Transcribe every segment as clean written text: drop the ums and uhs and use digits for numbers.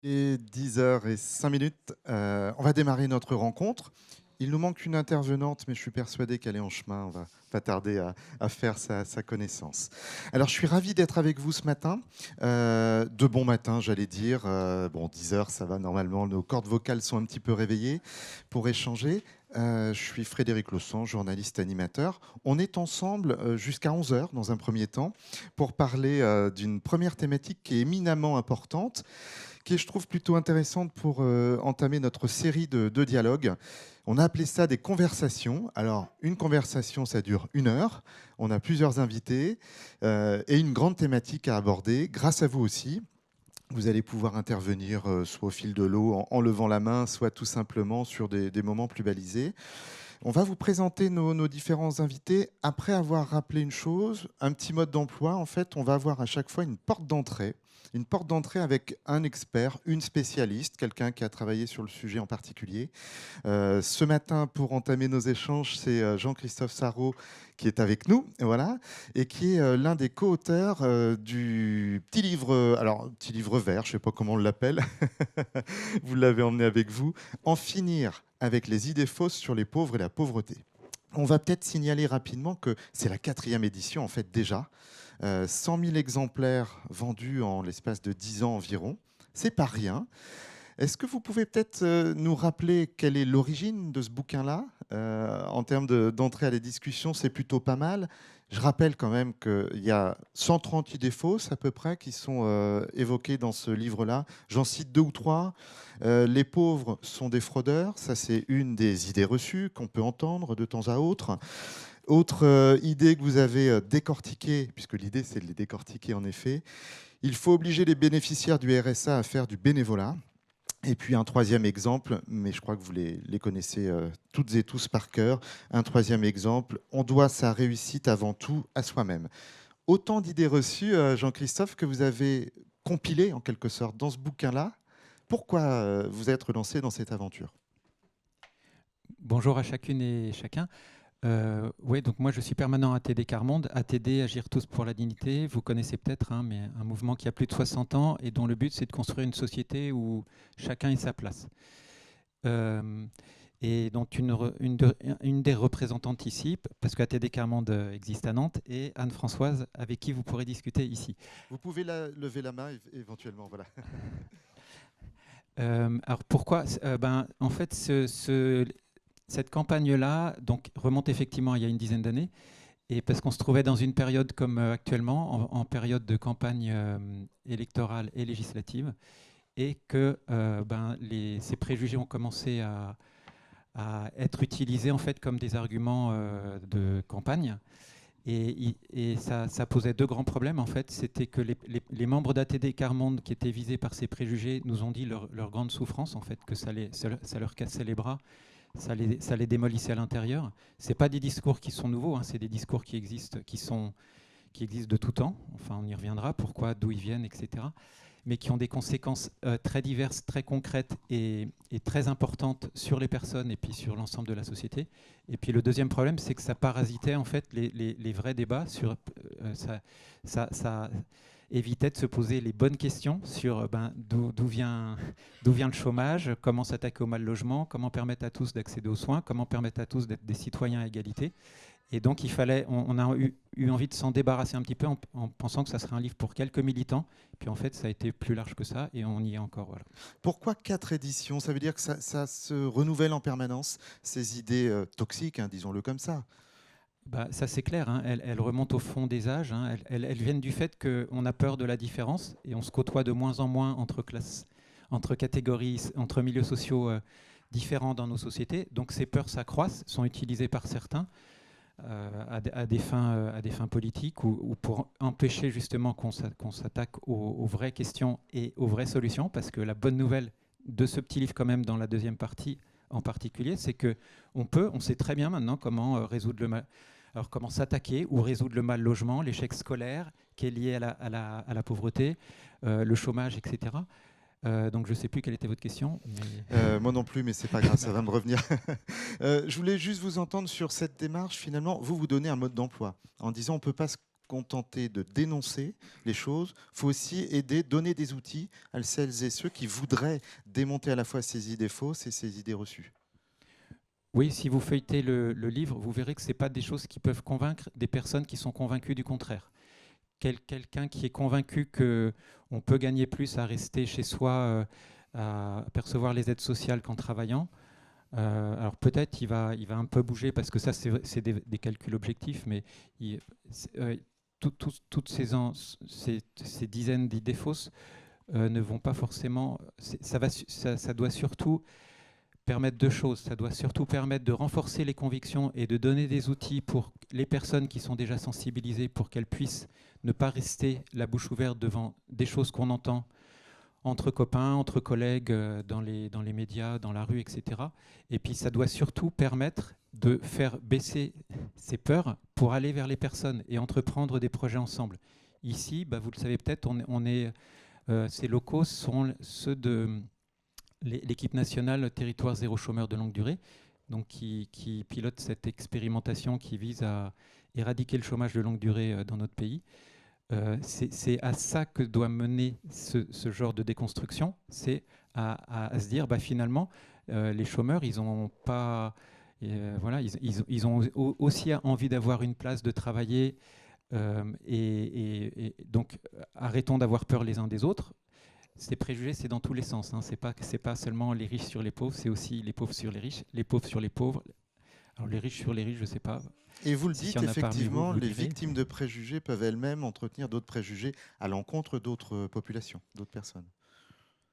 Et 10h05. On va démarrer notre rencontre. Il nous manque une intervenante, mais je suis persuadé qu'elle est en chemin. On va pas tarder à faire sa connaissance. Alors, je suis ravi d'être avec vous ce matin. De bon matin, j'allais dire. Bon, 10h, ça va normalement. Nos cordes vocales sont un petit peu réveillées pour échanger. Je suis Frédéric Laussan, journaliste animateur. On est ensemble jusqu'à 11h dans un premier temps pour parler d'une première thématique qui est éminemment importante, qui est, je trouve, plutôt intéressante pour entamer notre série de dialogues. On a appelé ça des conversations. Alors, une conversation, ça dure 1 heure. On a plusieurs invités et une grande thématique à aborder, grâce à vous aussi. Vous allez pouvoir intervenir soit au fil de l'eau en levant la main, soit tout simplement sur des moments plus balisés. On va vous présenter nos différents invités. Après avoir rappelé une chose, un petit mode d'emploi, en fait, on va avoir à chaque fois une porte d'entrée. Une porte d'entrée avec un expert, une spécialiste, quelqu'un qui a travaillé sur le sujet en particulier. Ce matin, pour entamer nos échanges, c'est Jean-Christophe Sarraud qui est avec nous, voilà, et qui est l'un des co-auteurs du petit livre, alors petit livre vert, je ne sais pas comment on l'appelle, vous l'avez emmené avec vous, En finir avec les idées fausses sur les pauvres et la pauvreté. On va peut-être signaler rapidement que c'est la 4e édition, en fait, déjà. 100 000 exemplaires vendus en l'espace de 10 ans environ. C'est pas rien. Est-ce que vous pouvez peut-être nous rappeler quelle est l'origine de ce bouquin-là? En termes d'entrée à la discussion, c'est plutôt pas mal. Je rappelle quand même qu'il y a 130 idées fausses à peu près qui sont évoquées dans ce livre-là. J'en cite 2 ou 3. Les pauvres sont des fraudeurs. Ça, c'est une des idées reçues qu'on peut entendre de temps à autre. Autre idée que vous avez décortiquée, puisque l'idée c'est de les décortiquer en effet, il faut obliger les bénéficiaires du RSA à faire du bénévolat. Et puis un troisième exemple, mais je crois que vous les connaissez toutes et tous par cœur, un troisième exemple, on doit sa réussite avant tout à soi-même. Autant d'idées reçues, Jean-Christophe, que vous avez compilées en quelque sorte dans ce bouquin-là. Pourquoi vous êtes lancé dans cette aventure? Bonjour à chacune et chacun. Oui, donc moi je suis permanent à ATD Carmonde. ATD, Agir tous pour la dignité, vous connaissez peut-être, hein, mais un mouvement qui a plus de 60 ans et dont le but c'est de construire une société où chacun ait sa place. Et donc une des représentantes ici, parce que ATD Carmonde existe à Nantes, et Anne-Françoise, avec qui vous pourrez discuter ici. Vous pouvez lever la main éventuellement, voilà. Alors pourquoi en fait, cette campagne-là donc, remonte effectivement il y a une dizaine d'années, et parce qu'on se trouvait dans une période comme actuellement, en période de campagne électorale et législative, et que ces préjugés ont commencé à être utilisés en fait comme des arguments de campagne. Et ça posait 2 grands problèmes en fait. C'était que les membres d'ATD Carmonde qui étaient visés par ces préjugés nous ont dit leur grande souffrance en fait, que ça leur cassait les bras, ça les démolissait à l'intérieur. C'est pas des discours qui sont nouveaux, hein, c'est des discours qui existent de tout temps. Enfin, on y reviendra, pourquoi, d'où ils viennent, etc. Mais qui ont des conséquences très diverses, très concrètes et très importantes sur les personnes et puis sur l'ensemble de la société. Et puis le deuxième problème, c'est que ça parasitait en fait les vrais débats sur ça évitait de se poser les bonnes questions sur d'où vient le chômage, comment s'attaquer au mal logement, comment permettre à tous d'accéder aux soins, comment permettre à tous d'être des citoyens à égalité. Et donc, on a eu envie de s'en débarrasser un petit peu en pensant que ça serait un livre pour quelques militants. Puis en fait, ça a été plus large que ça et on y est encore. Voilà. Pourquoi 4 éditions? Ça veut dire que ça se renouvelle en permanence, ces idées toxiques, hein, disons-le comme ça. Ça, c'est clair, hein. Elles remontent au fond des âges. Hein. Elles viennent du fait qu'on a peur de la différence et on se côtoie de moins en moins entre classes, entre catégories, entre milieux sociaux différents dans nos sociétés. Donc ces peurs s'accroissent, sont utilisées par certains à des fins politiques ou pour empêcher justement qu'on s'attaque aux vraies questions et aux vraies solutions. Parce que la bonne nouvelle de ce petit livre quand même dans la deuxième partie en particulier, c'est qu'on sait très bien maintenant comment résoudre le mal. Alors comment s'attaquer ou résoudre le mal logement, l'échec scolaire qui est lié à la pauvreté, le chômage, etc. Donc je ne sais plus quelle était votre question. Mais... Moi non plus, mais c'est pas grave, ça va me revenir. Je voulais juste vous entendre sur cette démarche. Finalement, vous donnez un mode d'emploi en disant on ne peut pas se contenter de dénoncer les choses, il faut aussi aider, donner des outils à celles et ceux qui voudraient démonter à la fois ces idées fausses et ces idées reçues. Oui, si vous feuilletez le livre, vous verrez que ce n'est pas des choses qui peuvent convaincre des personnes qui sont convaincues du contraire. Quelqu'un qui est convaincu qu'on peut gagner plus à rester chez soi, à percevoir les aides sociales qu'en travaillant, alors peut-être il va un peu bouger, parce que ça c'est des calculs objectifs, mais toutes ces dizaines d'idées fausses ne vont pas forcément... Ça doit surtout permettre deux choses. Ça doit surtout permettre de renforcer les convictions et de donner des outils pour les personnes qui sont déjà sensibilisées, pour qu'elles puissent ne pas rester la bouche ouverte devant des choses qu'on entend entre copains, entre collègues, dans les médias, dans la rue, etc. Et puis ça doit surtout permettre de faire baisser ces peurs pour aller vers les personnes et entreprendre des projets ensemble. Ici, vous le savez peut-être, ces locaux sont ceux de l'équipe nationale Territoire zéro chômeur de longue durée, donc qui pilote cette expérimentation qui vise à éradiquer le chômage de longue durée dans notre pays. C'est à ça que doit mener ce genre de déconstruction, c'est à se dire finalement les chômeurs, ils ont pas... voilà, ils ont aussi envie d'avoir une place, de travailler, et donc arrêtons d'avoir peur les uns des autres. Ces préjugés, c'est dans tous les sens. Hein. C'est pas seulement les riches sur les pauvres, c'est aussi les pauvres sur les riches, les pauvres sur les pauvres. Alors les riches sur les riches, je ne sais pas. Et vous le dites, effectivement, les victimes de préjugés peuvent elles-mêmes entretenir d'autres préjugés à l'encontre d'autres populations, d'autres personnes.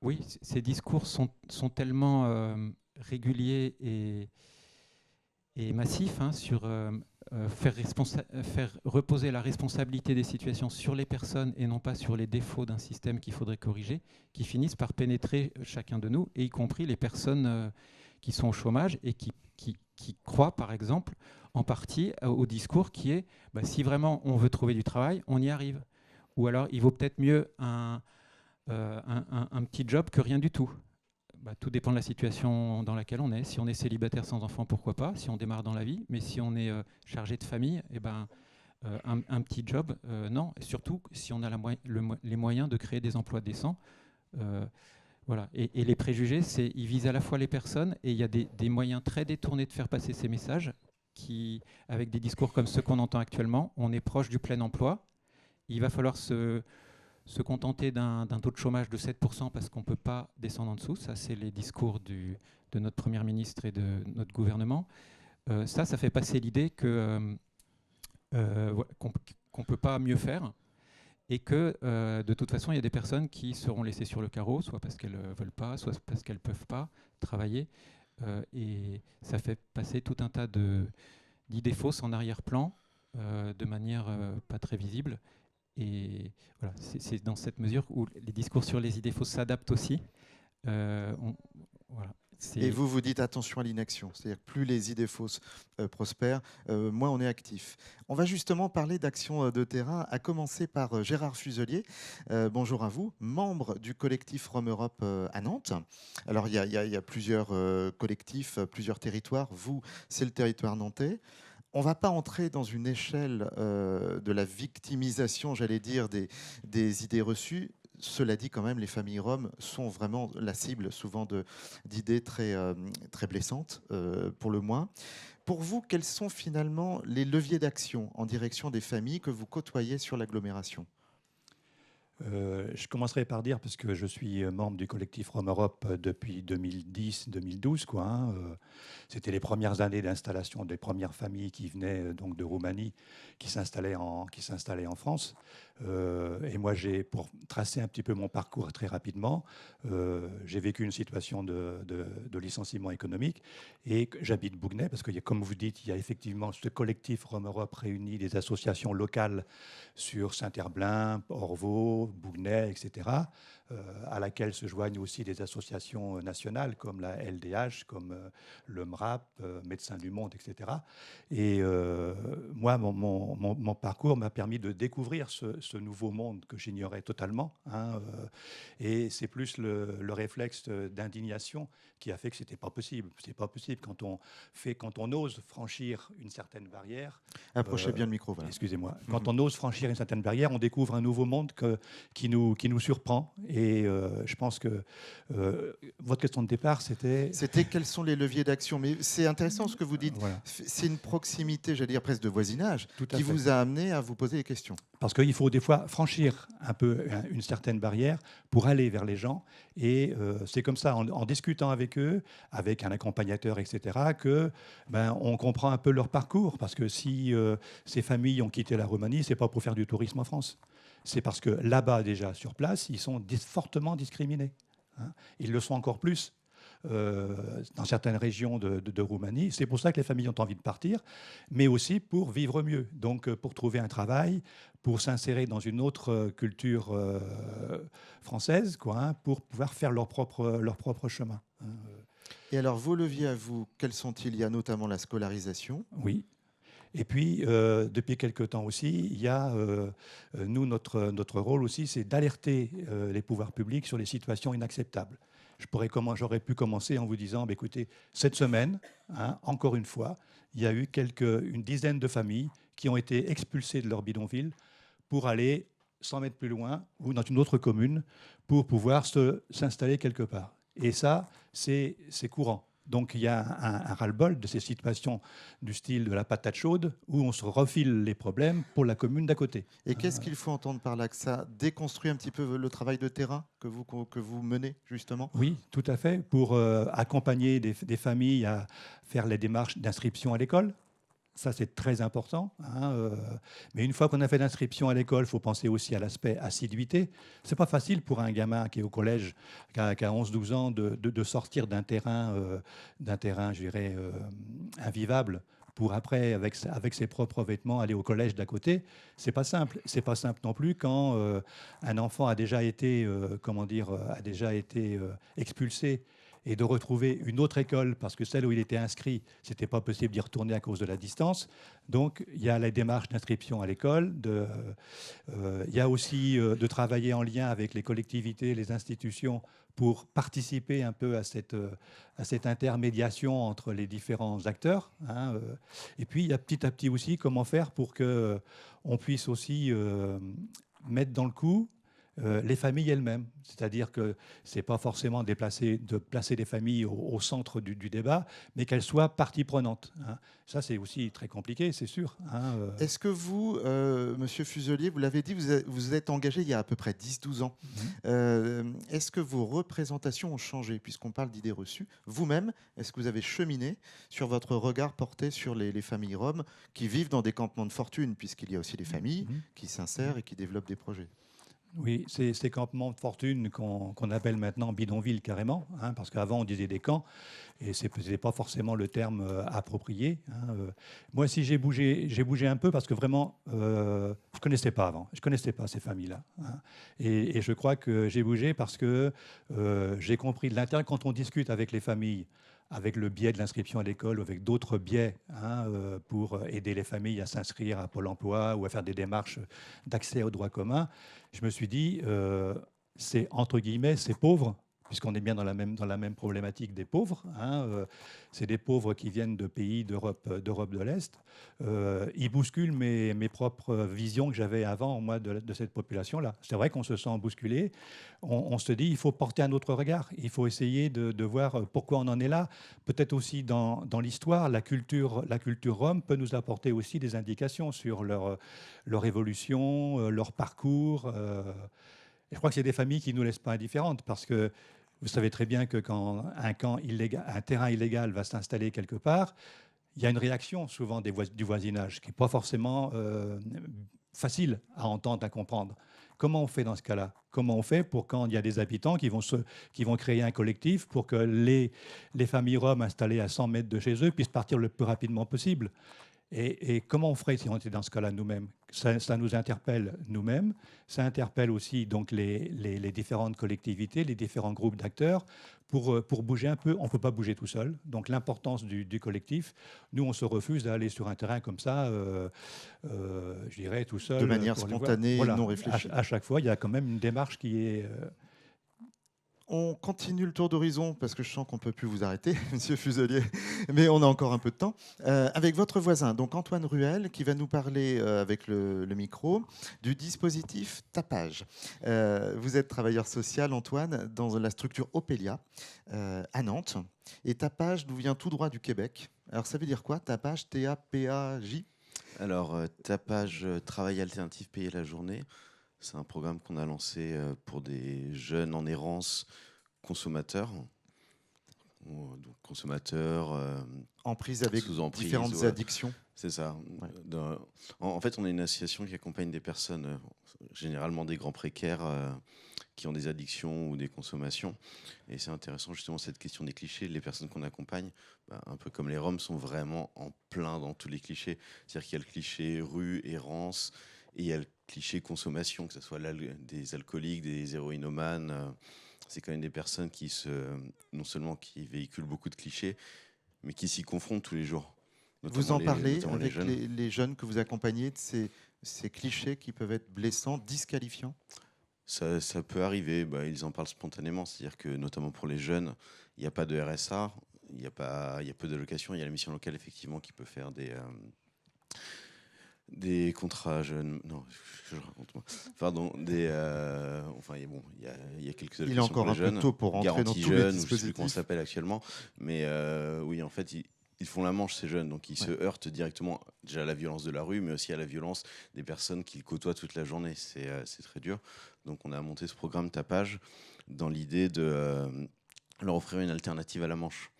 Oui, ces discours sont tellement réguliers et massifs sur faire reposer la responsabilité des situations sur les personnes et non pas sur les défauts d'un système qu'il faudrait corriger, qui finissent par pénétrer chacun de nous, et y compris les personnes qui sont au chômage et qui croient, par exemple, en partie au discours qui est si vraiment on veut trouver du travail, on y arrive. Ou alors il vaut peut-être mieux un petit job que rien du tout. Tout dépend de la situation dans laquelle on est. Si on est célibataire sans enfant, pourquoi pas, si on démarre dans la vie. Mais si on est chargé de famille, un petit job, non. Et surtout si on a les moyens de créer des emplois décents. Voilà. Et les préjugés, ils visent à la fois les personnes, et il y a des moyens très détournés de faire passer ces messages, avec des discours comme ceux qu'on entend actuellement. On est proche du plein emploi. Il va falloir se contenter d'un taux de chômage de 7% parce qu'on ne peut pas descendre en dessous. Ça, c'est les discours de notre Première ministre et de notre gouvernement. Ça fait passer l'idée qu'on ne peut pas mieux faire, et que de toute façon, il y a des personnes qui seront laissées sur le carreau, soit parce qu'elles ne veulent pas, soit parce qu'elles ne peuvent pas travailler. Et ça fait passer tout un tas d'idées fausses en arrière-plan, de manière pas très visible. Et voilà, c'est dans cette mesure où les discours sur les idées fausses s'adaptent aussi. Voilà. Et vous dites attention à l'inaction, c'est-à-dire que plus les idées fausses prospèrent, moins on est actif. On va justement parler d'action de terrain, à commencer par Gérard Fuselier. Bonjour à vous, membre du collectif Rome Europe à Nantes. Alors il y a plusieurs collectifs, plusieurs territoires. Vous, c'est le territoire nantais. On ne va pas entrer dans une échelle de la victimisation, j'allais dire, des idées reçues. Cela dit, quand même, les familles roms sont vraiment la cible souvent d'idées très, très blessantes, pour le moins. Pour vous, quels sont finalement les leviers d'action en direction des familles que vous côtoyez sur l'agglomération ? Je commencerai par dire, parce que je suis membre du collectif Rome Europe depuis 2010-2012, c'était les premières années d'installation des premières familles qui venaient donc de Roumanie, qui s'installaient en France. Et moi, pour tracer un petit peu mon parcours très rapidement, j'ai vécu une situation de licenciement économique, et j'habite Bougnay, parce que, comme vous dites, il y a effectivement ce collectif Rome Europe réunit des associations locales sur Saint-Herblain, Orvaux, Bougnay, etc. à laquelle se joignent aussi des associations nationales comme la LDH, comme le MRAP, Médecins du Monde, etc. Et moi, mon parcours m'a permis de découvrir ce nouveau monde que j'ignorais totalement. Et c'est plus le réflexe d'indignation qui a fait que c'était pas possible. C'est pas possible quand on ose franchir une certaine barrière. Approchez bien le micro. Voilà. Excusez-moi. Quand on ose franchir une certaine barrière, on découvre un nouveau monde qui nous surprend. Et je pense que votre question de départ, c'était... C'était quels sont les leviers d'action. Mais c'est intéressant ce que vous dites. Voilà. C'est une proximité, j'allais dire presque de voisinage, qui fait. vous a amené à vous poser des questions. Parce qu'il faut des fois franchir un peu une certaine barrière pour aller vers les gens. Et c'est comme ça, en discutant avec eux, avec un accompagnateur, etc., que on comprend un peu leur parcours. Parce que si ces familles ont quitté la Roumanie, c'est pas pour faire du tourisme en France. C'est parce que là-bas, déjà, sur place, ils sont fortement discriminés. Ils le sont encore plus dans certaines régions de Roumanie. C'est pour ça que les familles ont envie de partir, mais aussi pour vivre mieux. Donc, pour trouver un travail, pour s'insérer dans une autre culture française, pour pouvoir faire leur propre chemin. Et alors, vos leviers à vous, quels sont-ils? Il y a notamment la scolarisation. Oui. Et puis, depuis quelque temps aussi, il y a, nous, notre rôle aussi, c'est d'alerter les pouvoirs publics sur les situations inacceptables. J'aurais pu commencer en vous disant, écoutez, cette semaine, encore une fois, il y a eu une dizaine de familles qui ont été expulsées de leur bidonville pour aller 100 mètres plus loin ou dans une autre commune pour pouvoir s'installer quelque part. Et ça, c'est courant. Donc il y a un ras-le-bol de ces situations du style de la patate chaude où on se refile les problèmes pour la commune d'à côté. Et qu'est-ce qu'il faut entendre par là? Que ça déconstruit un petit peu le travail de terrain que vous menez, justement? Oui, tout à fait, pour accompagner des familles à faire les démarches d'inscription à l'école. Ça, c'est très important. Mais une fois qu'on a fait l'inscription à l'école, il faut penser aussi à l'aspect assiduité. Ce n'est pas facile pour un gamin qui est au collège, qui a 11-12 ans, de sortir d'un terrain, je dirais, invivable pour après, avec ses propres vêtements, aller au collège d'à côté. C'est pas simple. C'est pas simple non plus quand un enfant a déjà été, expulsé et de retrouver une autre école parce que celle où il était inscrit, c'était pas possible d'y retourner à cause de la distance. Donc, il y a la démarche d'inscription à l'école. Il y a aussi de travailler en lien avec les collectivités, les institutions pour participer un peu à cette intermédiation entre les différents acteurs. Et puis, il y a petit à petit aussi comment faire pour qu'on puisse aussi mettre dans le coup les familles elles-mêmes. C'est-à-dire que ce n'est pas forcément de placer les familles au centre du débat, mais qu'elles soient partie prenante. Ça, c'est aussi très compliqué, c'est sûr. Est-ce que vous, Monsieur Fuselier, vous l'avez dit, vous êtes engagé il y a à peu près 10-12 ans. Est-ce que vos représentations ont changé, puisqu'on parle d'idées reçues? Vous-même, est-ce que vous avez cheminé sur votre regard porté sur les familles roms qui vivent dans des campements de fortune, puisqu'il y a aussi les familles qui s'insèrent et qui développent des projets? Oui, c'est ces campements de fortune qu'on appelle maintenant bidonville carrément, parce qu'avant on disait des camps, et ce n'était pas forcément le terme approprié. Moi aussi j'ai bougé un peu parce que vraiment, je ne connaissais pas avant, je ne connaissais pas ces familles-là. Et je crois que j'ai bougé parce que j'ai compris de l'intérieur, quand on discute avec les familles, avec le biais de l'inscription à l'école ou avec d'autres biais pour aider les familles à s'inscrire à Pôle emploi ou à faire des démarches d'accès aux droits communs, je me suis dit, c'est entre guillemets, c'est pauvre, puisqu'on est bien dans la même problématique des pauvres. C'est des pauvres qui viennent de pays d'Europe de l'Est. Ils bousculent mes propres visions que j'avais avant, moi, de cette population-là. C'est vrai qu'on se sent bousculé. On se dit, il faut porter un autre regard. Il faut essayer de voir pourquoi on en est là. Peut-être aussi dans l'histoire, la culture rome peut nous apporter aussi des indications sur leur évolution, leur parcours. Et je crois que c'est des familles qui ne nous laissent pas indifférentes parce que vous savez très bien que quand un terrain illégal va s'installer quelque part, il y a une réaction souvent du voisinage qui n'est pas forcément facile à entendre, à comprendre. Comment on fait dans ce cas-là? Comment on fait pour quand il y a des habitants qui vont créer un collectif pour que les familles roms installées à 100 mètres de chez eux puissent partir le plus rapidement possible? Et comment on ferait si on était dans ce cas-là nous-mêmes? Ça nous interpelle nous-mêmes, ça interpelle aussi donc les différentes collectivités, les différents groupes d'acteurs. Pour bouger un peu, on ne peut pas bouger tout seul. Donc l'importance du collectif, nous on se refuse d'aller sur un terrain comme ça, je dirais tout De seul manière pour les voir. spontanée et Voilà, non réfléchie. à chaque fois, il y a quand même une démarche qui est... On continue le tour d'horizon parce que je sens qu'on ne peut plus vous arrêter, Monsieur Fuselier, mais on a encore un peu de temps. Avec votre voisin, donc Antoine Ruel, qui va nous parler avec le micro du dispositif Tapage. Vous êtes travailleur social, Antoine, dans la structure Opélia à Nantes. Et Tapage nous vient tout droit du Québec. Alors ça veut dire quoi, Tapage, T-A-P-A-J? Alors, Tapage, travail alternatif payé la journée, c'est un programme qu'on a lancé pour des jeunes en errance consommateurs. Donc consommateurs En prise avec sous emprise, différentes ouais. addictions. C'est ça. Ouais. En fait, on est une association qui accompagne des personnes, généralement des grands précaires, qui ont des addictions ou des consommations. Et c'est intéressant justement cette question des clichés. Les personnes qu'on accompagne, un peu comme les Roms, sont vraiment en plein dans tous les clichés. C'est-à-dire qu'il y a le cliché rue, errance, et il y a le cliché consommation, que ce soit des alcooliques, des héroïnomanes. C'est quand même des personnes qui non seulement qui véhiculent beaucoup de clichés, mais qui s'y confrontent tous les jours. Vous en parlez notamment avec jeunes. les jeunes que vous accompagnez de ces clichés qui peuvent être blessants, disqualifiants? Ça peut arriver, ils en parlent spontanément, c'est-à-dire que notamment pour les jeunes, il n'y a pas de RSA, il y a peu d'allocations, il y a la mission locale effectivement qui peut faire des contrats jeunes, non, je raconte moi. Pardon, enfin, il y a quelques Il est allocations encore pour un les peu jeunes, tôt pour rentrer dans garantie tous les jeunes, ou je ne sais plus comment ça dispositifs. s'appelle actuellement, mais oui, en fait, ils font la manche ces jeunes, donc ils se heurtent directement déjà à la violence de la rue, mais aussi à la violence des personnes qu'ils côtoient toute la journée. C'est très dur. Donc on a monté ce programme Tapage dans l'idée de leur offrir une alternative à la manche.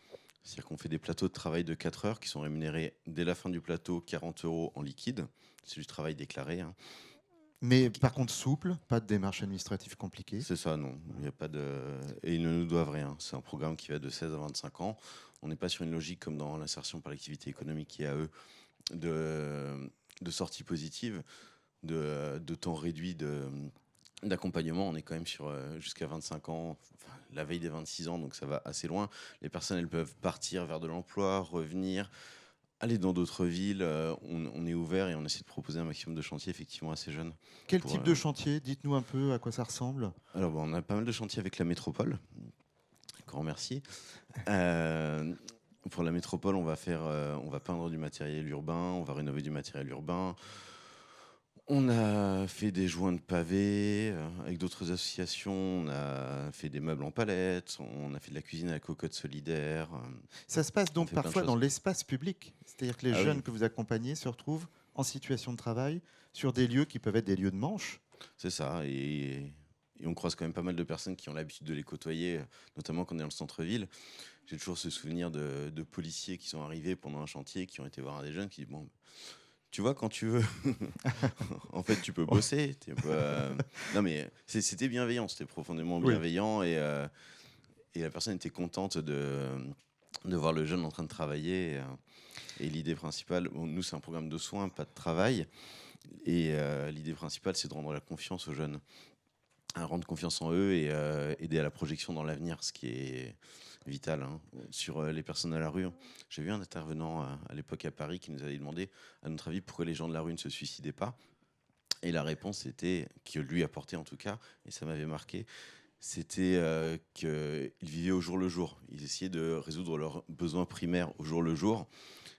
C'est-à-dire qu'on fait des plateaux de travail de 4 heures qui sont rémunérés dès la fin du plateau 40 € en liquide. C'est du travail déclaré. Hein. Mais par contre souple, pas de démarche administrative compliquée. C'est ça, non. Il y a pas de... Et ils ne nous doivent rien. C'est un programme qui va de 16 à 25 ans. On n'est pas sur une logique comme dans l'insertion par l'activité économique qui est à eux de sortie positive, de temps réduit d'accompagnement. On est quand même sur jusqu'à 25 ans, enfin, la veille des 26 ans, donc ça va assez loin. Les personnes, elles peuvent partir vers de l'emploi, revenir, aller dans d'autres villes. On est ouvert et on essaie de proposer un maximum de chantiers effectivement à ces jeunes. Quel type de chantier? Dites-nous un peu à quoi ça ressemble. Alors, on a pas mal de chantiers avec la métropole. Grand merci. Pour la métropole, on va peindre du matériel urbain, on va rénover du matériel urbain. On a fait des joints de pavés avec d'autres associations, on a fait des meubles en palettes, on a fait de la cuisine à la cocotte solidaire. Ça se passe donc fait plein de parfois dans choses. l'espace public. C'est-à-dire que les Ah jeunes oui. que vous accompagnez se retrouvent en situation de travail sur des lieux qui peuvent être des lieux de manche. C'est ça, et on croise quand même pas mal de personnes qui ont l'habitude de les côtoyer, notamment quand on est dans le centre-ville. J'ai toujours ce souvenir de policiers qui sont arrivés pendant un chantier, qui ont été voir un des jeunes, qui disent « Bon, tu vois, quand tu veux, en fait, tu peux bosser. » Non, mais c'était bienveillant, c'était profondément Oui. bienveillant, et la personne était contente de voir le jeune en train de travailler. Et l'idée principale, nous, c'est un programme de soins, pas de travail. Et l'idée principale, c'est de rendre la confiance aux jeunes, rendre confiance en eux et aider à la projection dans l'avenir, ce qui est vital hein, sur les personnes à la rue. J'ai vu un intervenant à l'époque à Paris qui nous avait demandé, à notre avis, pourquoi les gens de la rue ne se suicidaient pas. Et la réponse était, que lui apportait en tout cas, et ça m'avait marqué, c'était qu'ils vivaient au jour le jour. Ils essayaient de résoudre leurs besoins primaires au jour le jour.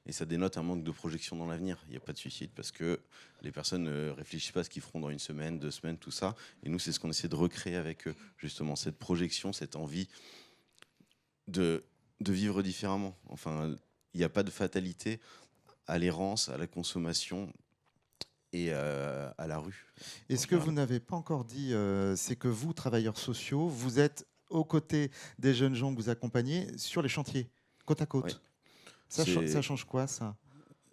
Et ça dénote un manque de projection dans l'avenir. Il n'y a pas de suicide parce que les personnes ne réfléchissent pas à ce qu'ils feront dans une semaine, 2 semaines, tout ça. Et nous, c'est ce qu'on essaie de recréer avec eux, justement, cette projection, cette envie de vivre différemment. Enfin, il n'y a pas de fatalité à l'errance, à la consommation et à la rue. Et ce que vous n'avez pas encore dit, c'est que vous, travailleurs sociaux, vous êtes aux côtés des jeunes gens que vous accompagnez sur les chantiers, côte à côte. Oui. Ça change quoi, ça?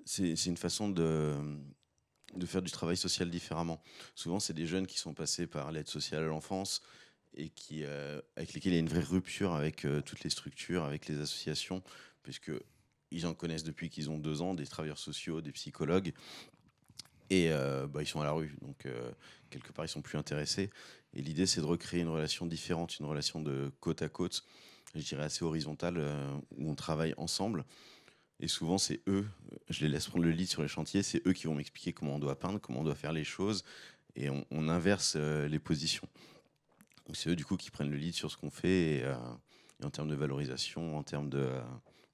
C'est une façon de faire du travail social différemment. Souvent, c'est des jeunes qui sont passés par l'aide sociale à l'enfance et avec lesquels il y a une vraie rupture avec toutes les structures, avec les associations, puisque ils en connaissent depuis qu'ils ont 2 ans, des travailleurs sociaux, des psychologues. Et ils sont à la rue, donc quelque part ils sont plus intéressés. Et l'idée c'est de recréer une relation différente, une relation de côte à côte, je dirais assez horizontale, où on travaille ensemble. Et souvent c'est eux, je les laisse prendre le lead sur les chantiers, c'est eux qui vont m'expliquer comment on doit peindre, comment on doit faire les choses, et on inverse les positions. Donc c'est eux du coup qui prennent le lead sur ce qu'on fait, et en termes de valorisation, en termes de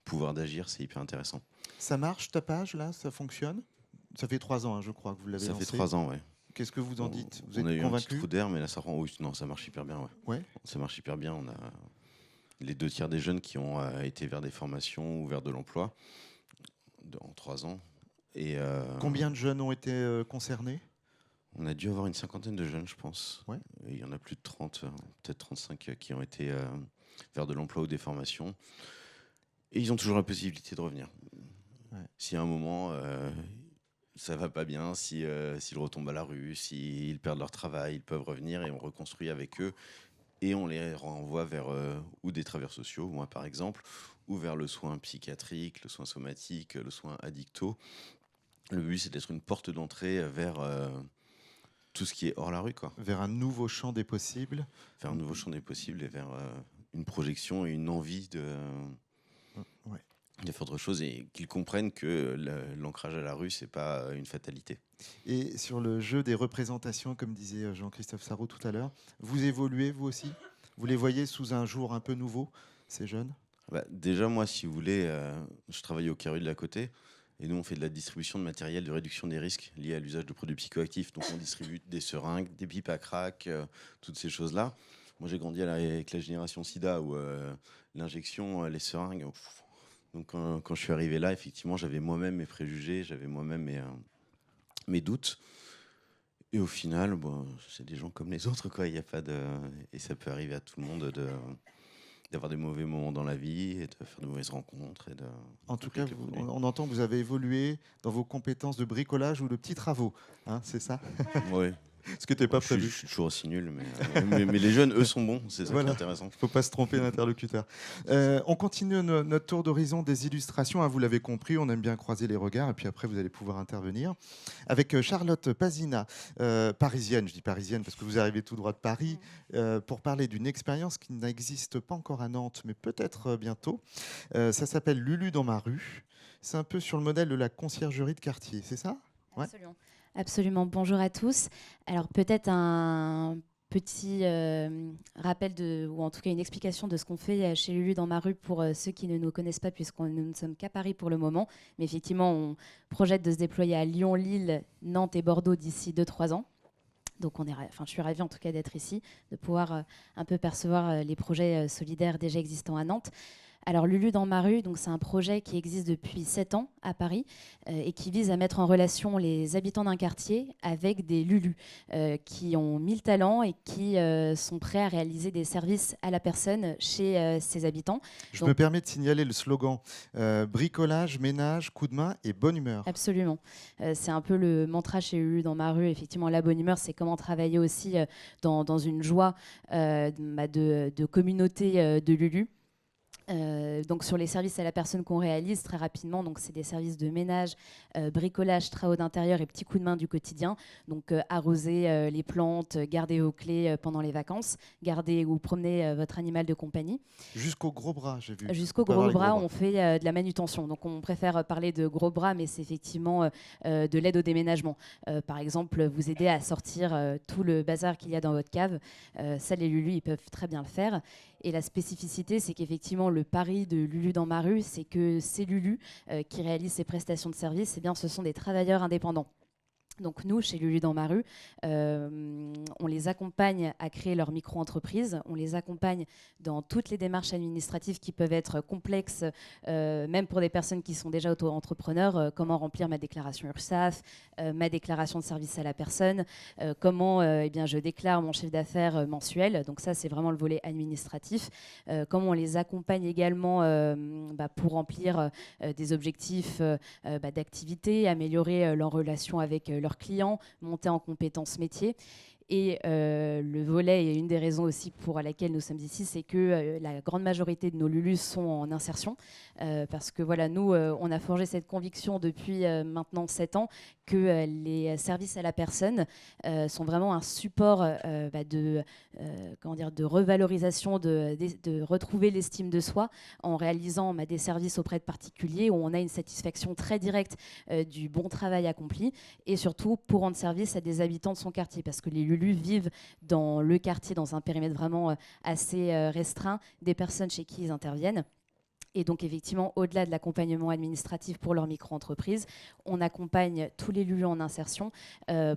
pouvoir d'agir, c'est hyper intéressant. Ça marche ta page là, ça fonctionne? Ça fait 3 ans, je crois, que vous l'avez Ça lancé. fait 3 ans, ouais. Qu'est-ce que vous en dites? Vous On a êtes eu un petit convaincu? trou d'air, mais là ça rend. Oui, non, ça marche hyper bien, ouais. Ouais. Ça marche hyper bien. On a les 2 tiers des jeunes qui ont été vers des formations ou vers de l'emploi en 3 ans. Et Combien de jeunes ont été concernés? on a dû avoir une 50aine de jeunes, je pense. Ouais. Et il y en a plus de 30, peut-être 35 qui ont été vers de l'emploi ou des formations. Et ils ont toujours la possibilité de revenir. Ouais. Si à un moment ça va pas bien, s'ils retombent à la rue, s'ils perdent leur travail, ils peuvent revenir et on reconstruit avec eux. Et on les renvoie vers ou des travailleurs sociaux, moi par exemple, ou vers le soin psychiatrique, le soin somatique, le soin addicto. Le but, c'est d'être une porte d'entrée vers tout ce qui est hors la rue, quoi. Vers un nouveau champ des possibles. Vers un nouveau champ des possibles et vers une projection et une envie Ouais. de faire autre chose, et qu'ils comprennent que l'ancrage à la rue, c'est pas une fatalité. Et sur le jeu des représentations, comme disait Jean-Christophe Sarraud tout à l'heure, vous évoluez vous aussi? Vous les voyez sous un jour un peu nouveau, ces jeunes? Déjà, moi, si vous voulez, je travaille au Caru de l'à côté. Et nous, on fait de la distribution de matériel de réduction des risques liés à l'usage de produits psychoactifs. Donc, on distribue des seringues, des pipes à crack, toutes ces choses-là. Moi, j'ai grandi avec la génération SIDA, où l'injection, les seringues... Donc, quand je suis arrivé là, effectivement, j'avais moi-même mes préjugés, j'avais moi-même mes doutes. Et au final, c'est des gens comme les autres, quoi. Il y a pas de... Et ça peut arriver à tout le monde d'avoir des mauvais moments dans la vie et de faire de mauvaises rencontres. En tout cas, on entend que vous avez évolué dans vos compétences de bricolage ou de petits travaux, hein, c'est ça? Oui. Ce qui n'était pas Je prévu. suis toujours aussi nul, mais les jeunes, eux, sont bons. C'est ça qui est intéressant. Il ne faut pas se tromper d'interlocuteur. On continue notre tour d'horizon des illustrations. Hein, vous l'avez compris, on aime bien croiser les regards. Et puis après, vous allez pouvoir intervenir. Avec Charlotte Pazina, parisienne, je dis parisienne parce que vous arrivez tout droit de Paris, pour parler d'une expérience qui n'existe pas encore à Nantes, mais peut-être bientôt. Ça s'appelle Lulu dans ma rue. C'est un peu sur le modèle de la conciergerie de quartier, c'est ça? Ouais. Absolument. Absolument. Bonjour à tous. Alors peut-être un petit rappel ou en tout cas une explication de ce qu'on fait chez Lulu dans ma rue pour ceux qui ne nous connaissent pas, puisqu'on nous ne sommes qu'à Paris pour le moment. Mais effectivement, on projette de se déployer à Lyon, Lille, Nantes et Bordeaux d'ici 2-3 ans. Donc je suis ravie en tout cas d'être ici, de pouvoir un peu percevoir les projets solidaires déjà existants à Nantes. Alors Lulu dans ma rue, donc c'est un projet qui existe depuis 7 ans à Paris et qui vise à mettre en relation les habitants d'un quartier avec des Lulus qui ont 1000 talents et qui sont prêts à réaliser des services à la personne chez ses habitants. Je me permets de signaler le slogan bricolage, ménage, coup de main et bonne humeur. Absolument. C'est un peu le mantra chez Lulu dans ma rue. Effectivement, la bonne humeur, c'est comment travailler aussi dans une joie de communauté de Lulu. Donc sur les services à la personne qu'on réalise très rapidement, donc c'est des services de ménage, bricolage, travaux d'intérieur et petits coups de main du quotidien. Donc arroser les plantes, garder vos clés pendant les vacances, garder ou promener votre animal de compagnie. Jusqu'au gros bras, j'ai vu. Jusqu'au gros bras, on fait de la manutention. Donc on préfère parler de gros bras, mais c'est effectivement de l'aide au déménagement. Par exemple, vous aider à sortir tout le bazar qu'il y a dans votre cave. Ça, les Lulus, ils peuvent très bien le faire. Et la spécificité, c'est qu'effectivement, le pari de Lulu dans ma rue, c'est que ces Lulus qui réalisent ces prestations de services, eh bien, ce sont des travailleurs indépendants. Donc nous, chez Lulu dans ma rue, on les accompagne à créer leur micro-entreprise, on les accompagne dans toutes les démarches administratives qui peuvent être complexes, même pour des personnes qui sont déjà auto-entrepreneurs, comment remplir ma déclaration URSSAF, ma déclaration de service à la personne, comment je déclare mon chiffre d'affaires mensuel, donc ça c'est vraiment le volet administratif, comment on les accompagne également pour remplir des objectifs d'activité, améliorer leur relation avec leurs clients, monter en compétences métiers. Et le volet, et une des raisons aussi pour laquelle nous sommes ici, c'est que la grande majorité de nos Lulus sont en insertion. Parce que voilà, nous, on a forgé cette conviction depuis maintenant 7 ans que les services à la personne sont vraiment un support de revalorisation, de retrouver l'estime de soi en réalisant des services auprès de particuliers où on a une satisfaction très directe du bon travail accompli et surtout pour rendre service à des habitants de son quartier parce que les Lulus vivent dans le quartier, dans un périmètre vraiment assez restreint des personnes chez qui ils interviennent. Et donc, effectivement, au-delà de l'accompagnement administratif pour leur micro-entreprise, on accompagne tous les Lulus en insertion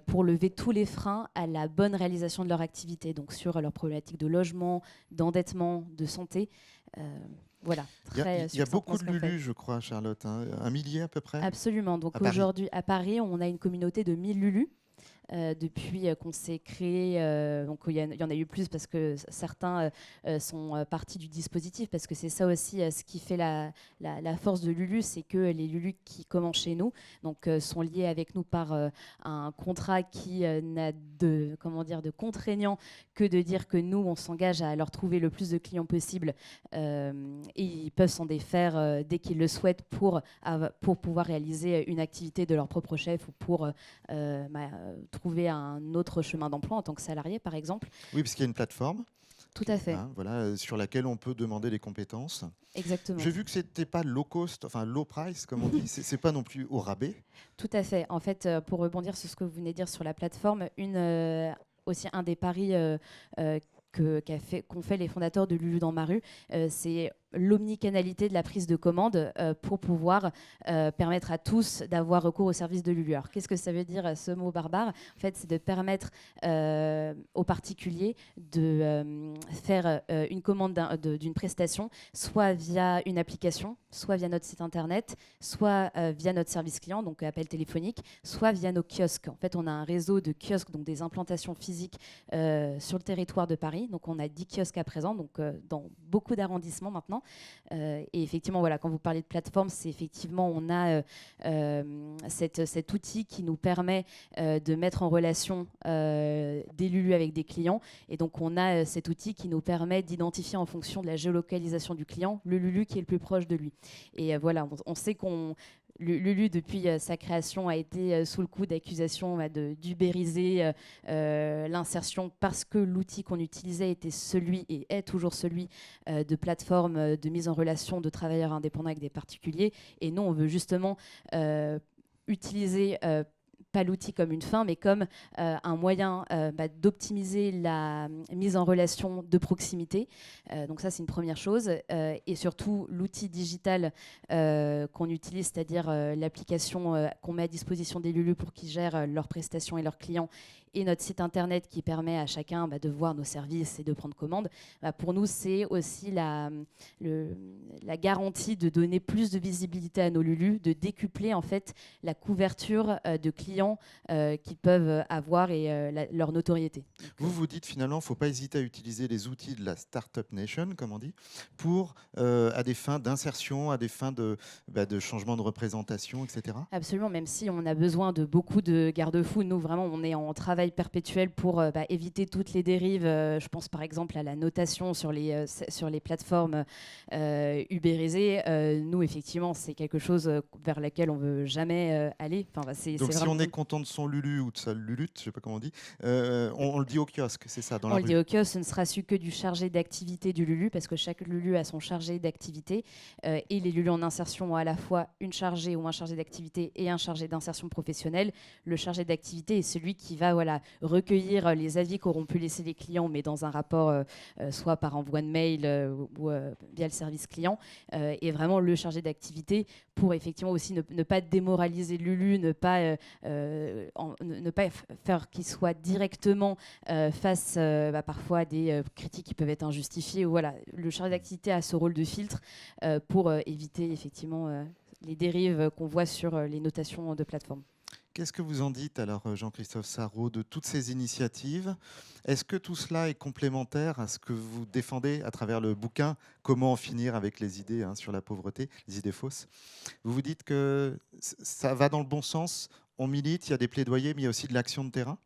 pour lever tous les freins à la bonne réalisation de leur activité, donc sur leurs problématiques de logement, d'endettement, de santé. Voilà. Il y a beaucoup de Lulus, je crois, Charlotte. Hein, 1 millier à peu près. Absolument. Donc aujourd'hui, à Paris, on a une communauté de 1000 Lulus. Depuis qu'on s'est créé, donc il y en a eu plus parce que certains sont partis du dispositif, parce que c'est ça aussi ce qui fait la force de Lulu, c'est que les Lulus qui commencent chez nous donc, sont liés avec nous par un contrat qui n'a de contraignant que de dire que nous, on s'engage à leur trouver le plus de clients possible et ils peuvent s'en défaire dès qu'ils le souhaitent pour pouvoir réaliser une activité de leur propre chef ou pour trouver un autre chemin d'emploi en tant que salarié, par exemple. Oui, parce qu'il y a une plateforme. Tout à fait. Voilà, sur laquelle on peut demander des compétences. Exactement. J'ai vu que c'était pas low cost, enfin low price, comme on dit. C'est pas non plus au rabais. Tout à fait. En fait, pour rebondir sur ce que vous venez de dire sur la plateforme, aussi un des paris qu'ont fait les fondateurs de Lulu dans ma rue, c'est l'omnicanalité de la prise de commande pour pouvoir permettre à tous d'avoir recours au service de Lulu. Alors, qu'est-ce que ça veut dire ce mot barbare? En fait, c'est de permettre aux particuliers de faire une commande d'une prestation, soit via une application, soit via notre site internet, soit via notre service client, donc appel téléphonique, soit via nos kiosques. En fait, on a un réseau de kiosques, donc des implantations physiques sur le territoire de Paris. Donc, on a 10 kiosques à présent, donc dans beaucoup d'arrondissements maintenant. Et effectivement, voilà, quand vous parlez de plateforme, c'est effectivement, on a cet outil qui nous permet de mettre en relation des Lulus avec des clients. Et donc, on a cet outil qui nous permet d'identifier en fonction de la géolocalisation du client le Lulu qui est le plus proche de lui. Et voilà, on sait qu'on... Lulu, depuis sa création, a été sous le coup d'accusations d'ubériser l'insertion parce que l'outil qu'on utilisait était celui, et est toujours celui, de plateforme de mise en relation de travailleurs indépendants avec des particuliers. Et nous, on veut justement utiliser pas l'outil comme une fin, mais comme un moyen d'optimiser la mise en relation de proximité. Donc ça, c'est une première chose. Et surtout, l'outil digital qu'on utilise, c'est-à-dire l'application qu'on met à disposition des Lulus pour qu'ils gèrent leurs prestations et leurs clients, et notre site internet qui permet à chacun de voir nos services et de prendre commande. Pour nous, c'est aussi la garantie de donner plus de visibilité à nos Lulus, de décupler en fait la couverture de clients qu'ils peuvent avoir et leur notoriété. Vous dites finalement, il ne faut pas hésiter à utiliser les outils de la Startup Nation, comme on dit, à des fins d'insertion, à des fins de changement de représentation, etc. Absolument, même si on a besoin de beaucoup de garde-fous. Nous, vraiment, on est en travail perpétuel pour éviter toutes les dérives. Je pense par exemple à la notation sur les plateformes ubérisées. Nous, effectivement, c'est quelque chose vers laquelle on ne veut jamais aller. Donc si on est content de son Lulu ou de sa Lulute, je ne sais pas comment on dit, on le dit au kiosque, c'est ça, dans la rue. On le dit au kiosque, ce ne sera su que du chargé d'activité du Lulu, parce que chaque Lulu a son chargé d'activité. Et les Lulus en insertion ont à la fois une chargée ou un chargé d'activité et un chargé d'insertion professionnelle. Le chargé d'activité est celui qui va recueillir les avis qu'auront pu laisser les clients, mais dans un rapport soit par envoi de mail ou via le service client. Et vraiment le chargé d'activité pour effectivement aussi ne pas démoraliser Lulu, ne pas faire qu'il soit directement face parfois à des critiques qui peuvent être injustifiées. Voilà, le chargé d'activité a ce rôle de filtre pour éviter effectivement les dérives qu'on voit sur les notations de plateforme. Qu'est-ce que vous en dites alors, Jean-Christophe Sarraud, de toutes ces initiatives? Est-ce que tout cela est complémentaire à ce que vous défendez à travers le bouquin « Comment en finir avec les idées sur la pauvreté, les idées fausses » Vous vous dites que ça va dans le bon sens, on milite, il y a des plaidoyers, mais il y a aussi de l'action de terrain?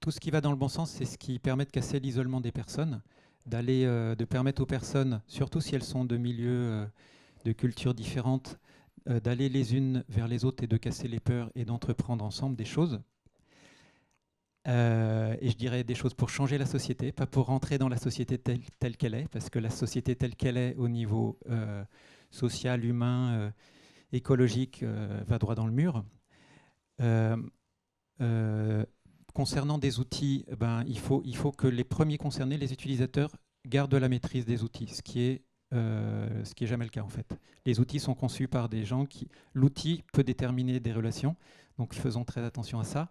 Tout ce qui va dans le bon sens, c'est ce qui permet de casser l'isolement des personnes, de permettre aux personnes, surtout si elles sont de milieux, de cultures différentes, d'aller les unes vers les autres et de casser les peurs et d'entreprendre ensemble des choses. Et je dirais des choses pour changer la société, pas pour rentrer dans la société telle qu'elle est, parce que la société telle qu'elle est au niveau social, humain, écologique, va droit dans le mur. Concernant des outils, il faut que les premiers concernés, les utilisateurs, gardent la maîtrise des outils, ce qui est jamais le cas en fait. Les outils sont conçus par des gens l'outil peut déterminer des relations, donc faisons très attention à ça.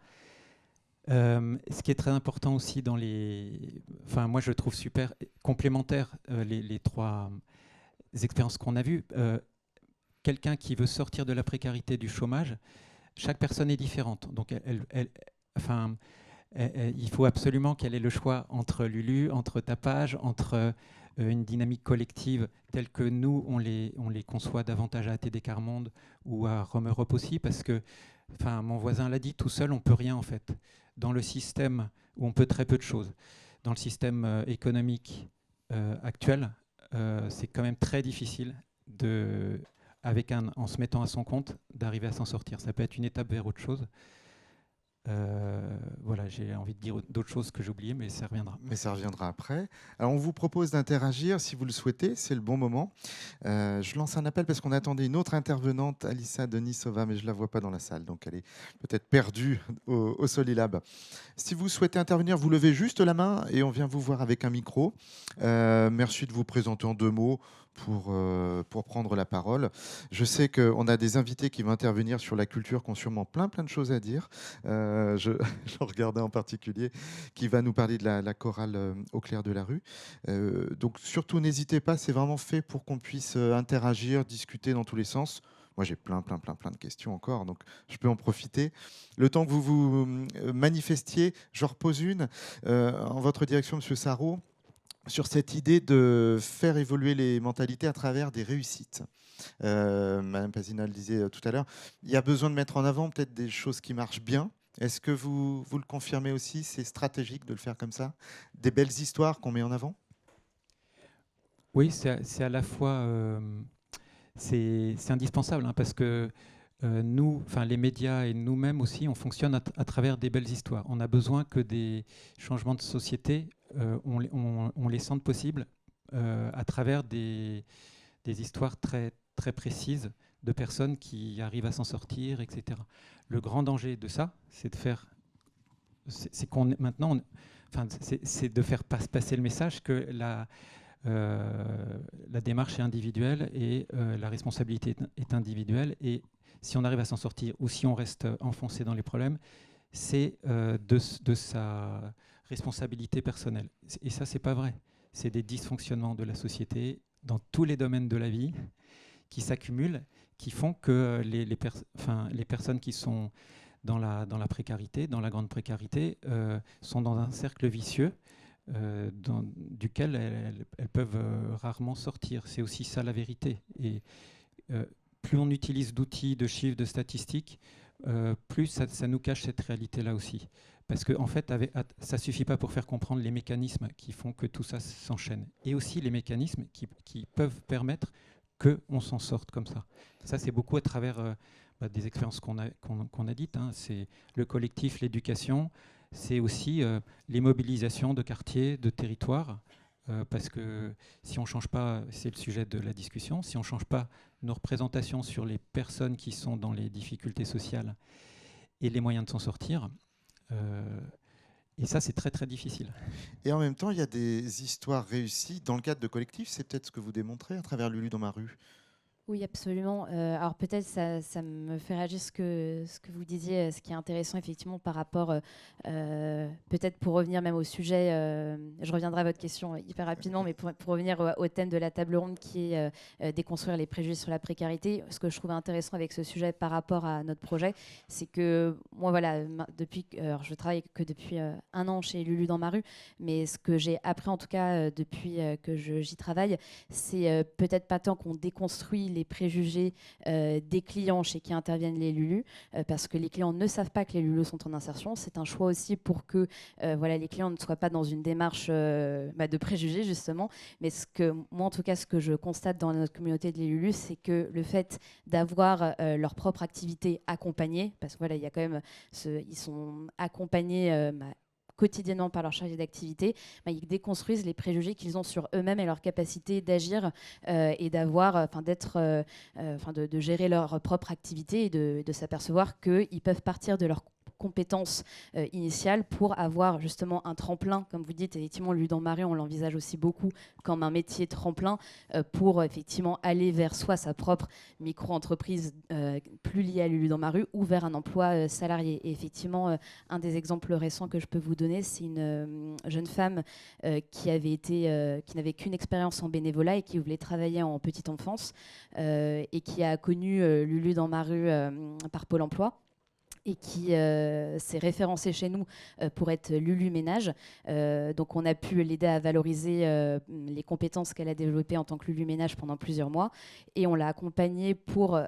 Ce qui est très important aussi moi je trouve super complémentaire les trois expériences qu'on a vues. Quelqu'un qui veut sortir de la précarité du chômage, chaque personne est différente. Donc il faut absolument qu'elle ait le choix entre Lulu, entre Tapage, entre une dynamique collective telle que nous, on les conçoit davantage à ATD Quart Monde ou à Rome Europe aussi, parce que, mon voisin l'a dit, tout seul, on ne peut rien en fait. Dans le système où on peut très peu de choses, dans le système économique actuel, c'est quand même très difficile en se mettant à son compte, d'arriver à s'en sortir. Ça peut être une étape vers autre chose. Voilà, j'ai envie de dire d'autres choses que j'ai oubliées, mais ça reviendra. Mais ça reviendra après. Alors, on vous propose d'interagir si vous le souhaitez, c'est le bon moment. Je lance un appel parce qu'on attendait une autre intervenante, Alissa Denisova, mais je ne la vois pas dans la salle, donc elle est peut-être perdue au Solilab. Si vous souhaitez intervenir, vous levez juste la main et on vient vous voir avec un micro. Merci de vous présenter en 2 mots pour prendre la parole. Je sais qu'on a des invités qui vont intervenir sur la culture, qui ont sûrement plein de choses à dire. Je regardais en particulier qui va nous parler de la chorale au clair de la rue. Donc surtout n'hésitez pas, c'est vraiment fait pour qu'on puisse interagir, discuter dans tous les sens. Moi j'ai plein de questions encore, donc je peux en profiter. Le temps que vous vous manifestiez, je repose une en votre direction, Monsieur Sarraut, sur cette idée de faire évoluer les mentalités à travers des réussites. Madame Pazina le disait tout à l'heure, il y a besoin de mettre en avant peut-être des choses qui marchent bien. Est-ce que vous le confirmez aussi? C'est stratégique de le faire comme ça? Des belles histoires qu'on met en avant? Oui, c'est à la fois... c'est indispensable, parce que nous, les médias et nous-mêmes aussi, on fonctionne à travers des belles histoires. On a besoin que des changements de société, on les sente possibles à travers des histoires très, très précises de personnes qui arrivent à s'en sortir, etc. Le grand danger de ça, c'est de faire... C'est de faire passer le message que la démarche est individuelle et la responsabilité est individuelle. Et si on arrive à s'en sortir ou si on reste enfoncé dans les problèmes, c'est de sa responsabilité personnelle. Et ça, c'est pas vrai. C'est des dysfonctionnements de la société dans tous les domaines de la vie qui s'accumulent, qui font que les personnes qui sont dans la précarité, dans la grande précarité, sont dans un cercle vicieux duquel elles peuvent rarement sortir. C'est aussi ça la vérité. Et plus on utilise d'outils, de chiffres, de statistiques, plus ça nous cache cette réalité-là aussi. Parce que en fait, ça ne suffit pas pour faire comprendre les mécanismes qui font que tout ça s'enchaîne. Et aussi les mécanismes qui peuvent permettre qu'on s'en sorte comme ça. Ça, c'est beaucoup à travers des expériences qu'on a dites. C'est le collectif, l'éducation. C'est aussi les mobilisations de quartiers, de territoires. Parce que si on ne change pas, c'est le sujet de la discussion, si on ne change pas nos représentations sur les personnes qui sont dans les difficultés sociales et les moyens de s'en sortir, et ça, c'est très, très difficile. Et en même temps, il y a des histoires réussies dans le cadre de collectifs. C'est peut-être ce que vous démontrez à travers Lulu dans ma rue. Oui, absolument. Alors peut-être ça me fait réagir ce que vous disiez, ce qui est intéressant effectivement par rapport, peut-être pour revenir même au sujet, je reviendrai à votre question hyper rapidement, mais pour revenir au thème de la table ronde qui est déconstruire les préjugés sur la précarité, ce que je trouve intéressant avec ce sujet par rapport à notre projet, c'est que moi voilà, alors je travaille que depuis 1 an chez Lulu dans ma rue, mais ce que j'ai appris en tout cas depuis que j'y travaille, c'est peut-être pas tant qu'on déconstruit les préjugés des clients chez qui interviennent les Lulu, parce que les clients ne savent pas que les Lulu sont en insertion. C'est un choix aussi pour que les clients ne soient pas dans une démarche de préjugés, justement. Mais moi, en tout cas, ce que je constate dans notre communauté de les Lulu, c'est que le fait d'avoir leur propre activité accompagnée, parce que il y a quand même ils sont accompagnés quotidiennement par leur chargé d'activité, ils déconstruisent les préjugés qu'ils ont sur eux-mêmes et leur capacité d'agir et de gérer leur propre activité et de s'apercevoir qu'ils peuvent partir de leur compétences initiales pour avoir justement un tremplin, comme vous dites, effectivement, Lulu dans Marie, on l'envisage aussi beaucoup comme un métier tremplin pour effectivement aller vers soit sa propre micro-entreprise plus liée à Lulu dans ma rue ou vers un emploi salarié. Et effectivement, un des exemples récents que je peux vous donner, c'est une jeune femme qui n'avait qu'une expérience en bénévolat et qui voulait travailler en petite enfance et qui a connu Lulu dans ma rue par Pôle emploi, et qui s'est référencée chez nous pour être Lulu Ménage. Donc on a pu l'aider à valoriser les compétences qu'elle a développées en tant que Lulu Ménage pendant plusieurs mois, et on l'a accompagnée pour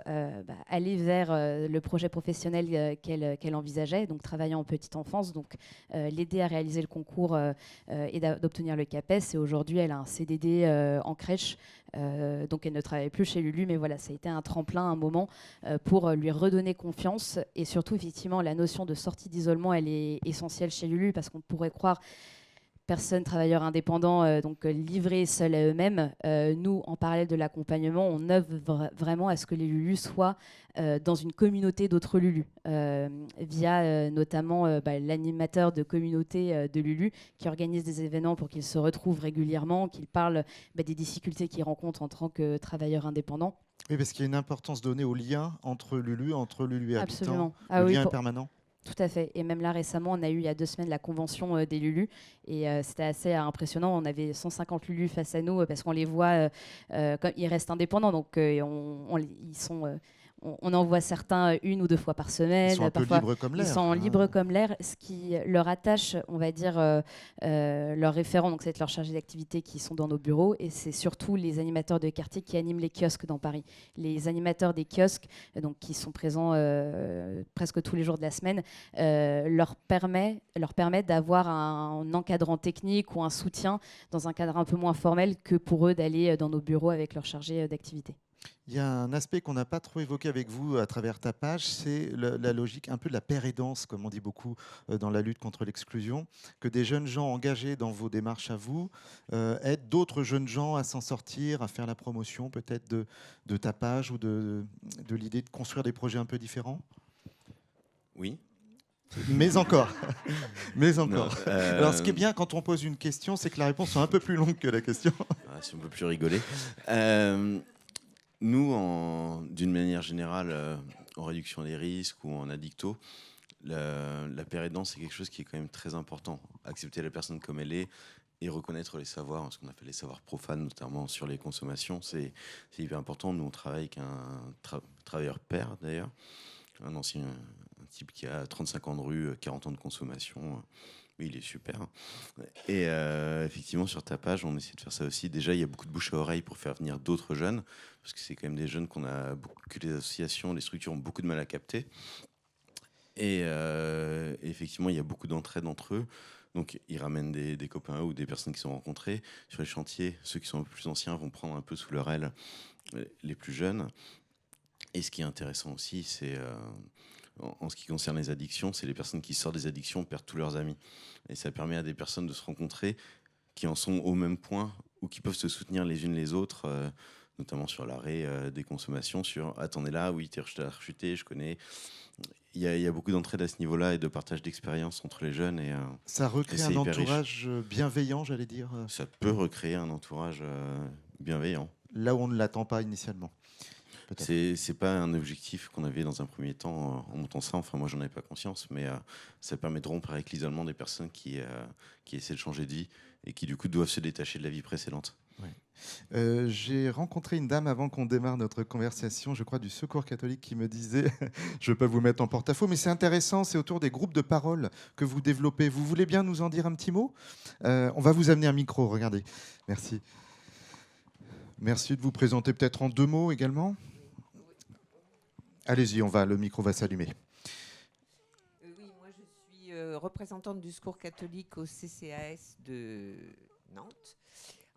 aller vers le projet professionnel qu'elle envisageait, donc travailler en petite enfance, donc l'aider à réaliser le concours et d'obtenir le CAPES. Et aujourd'hui, elle a un CDD en crèche. Donc elle ne travaille plus chez Lulu, mais voilà, ça a été un tremplin, un moment pour lui redonner confiance. Et surtout, effectivement, la notion de sortie d'isolement, elle est essentielle chez Lulu, parce qu'on pourrait croire personnes, travailleurs indépendants, donc livrés seuls à eux-mêmes. Nous, en parallèle de l'accompagnement, on œuvre vraiment à ce que les Lulu soient dans une communauté d'autres Lulu, via notamment l'animateur de communauté de Lulu qui organise des événements pour qu'ils se retrouvent régulièrement, qu'ils parlent des difficultés qu'ils rencontrent en tant que travailleurs indépendants. Oui, parce qu'il y a une importance donnée au lien entre Lulu et Absolument. habitants. Le lien est permanent. Tout à fait. Et même là, récemment, on a eu il y a 2 semaines la convention des Lulu. Et c'était assez impressionnant. On avait 150 Lulu face à nous parce qu'on les voit, comme ils restent indépendants. Donc, ils sont... On en voit certains 1 ou 2 fois par semaine. Ils sont un peu libres comme l'air. Ils sont libres comme l'air. Ce qui leur attache, on va dire, leurs référents, donc c'est leur chargé d'activité qui sont dans nos bureaux. Et c'est surtout les animateurs de quartier qui animent les kiosques dans Paris. Les animateurs des kiosques, donc, qui sont présents presque tous les jours de la semaine, leur permettent d'avoir un encadrant technique ou un soutien dans un cadre un peu moins formel que pour eux d'aller dans nos bureaux avec leur chargé d'activité. Il y a un aspect qu'on n'a pas trop évoqué avec vous à travers ta page, c'est la logique un peu de la paire aidance, comme on dit beaucoup dans la lutte contre l'exclusion, que des jeunes gens engagés dans vos démarches à vous aident d'autres jeunes gens à s'en sortir, à faire la promotion peut-être de ta page ou de l'idée de construire des projets un peu différents. Oui. Mais encore. Mais encore. Non, Alors, ce qui est bien quand on pose une question, c'est que la réponse soit un peu plus longue que la question. Si on peut plus rigoler. Nous, d'une manière générale, en réduction des risques ou en addicto, la paire aidance, c'est quelque chose qui est quand même très important. Accepter la personne comme elle est et reconnaître les savoirs, ce qu'on appelle les savoirs profanes, notamment sur les consommations, c'est hyper important. Nous, on travaille avec un travailleur pair, d'ailleurs, un type qui a 35 ans de rue, 40 ans de consommation. Oui, il est super. Et effectivement, sur ta page, on essaie de faire ça aussi. Déjà, il y a beaucoup de bouche à oreille pour faire venir d'autres jeunes, parce que c'est quand même des jeunes que les associations, les structures ont beaucoup de mal à capter. Et effectivement, il y a beaucoup d'entraide entre eux. Donc, ils ramènent des copains ou des personnes qui sont rencontrées. Sur les chantiers, ceux qui sont un peu plus anciens vont prendre un peu sous leur aile les plus jeunes. Et ce qui est intéressant aussi, c'est... en ce qui concerne les addictions, c'est les personnes qui sortent des addictions perdent tous leurs amis. Et ça permet à des personnes de se rencontrer qui en sont au même point ou qui peuvent se soutenir les unes les autres, notamment sur l'arrêt des consommations, sur « Ah, t'en es là, oui, t'es rechuté, je connais ». Il y a beaucoup d'entraide à ce niveau-là et de partage d'expérience entre les jeunes. Ça recrée un entourage bienveillant, j'allais dire. Ça peut recréer un entourage bienveillant. Là où on ne l'attend pas initialement. C'est pas un objectif qu'on avait dans un premier temps en montant ça. Enfin, moi, j'en avais pas conscience, mais ça permet de rompre avec l'isolement des personnes qui essaient de changer de vie et qui, du coup, doivent se détacher de la vie précédente. Ouais. J'ai rencontré une dame avant qu'on démarre notre conversation, je crois du Secours catholique, qui me disait, je ne veux pas vous mettre en porte-à-faux, mais c'est intéressant, c'est autour des groupes de parole que vous développez. Vous voulez bien nous en dire un petit mot ? On va vous amener un micro, regardez. Merci. Merci de vous présenter peut-être en 2 mots également. Allez-y, le micro va s'allumer. Oui, moi je suis représentante du Secours catholique au CCAS de Nantes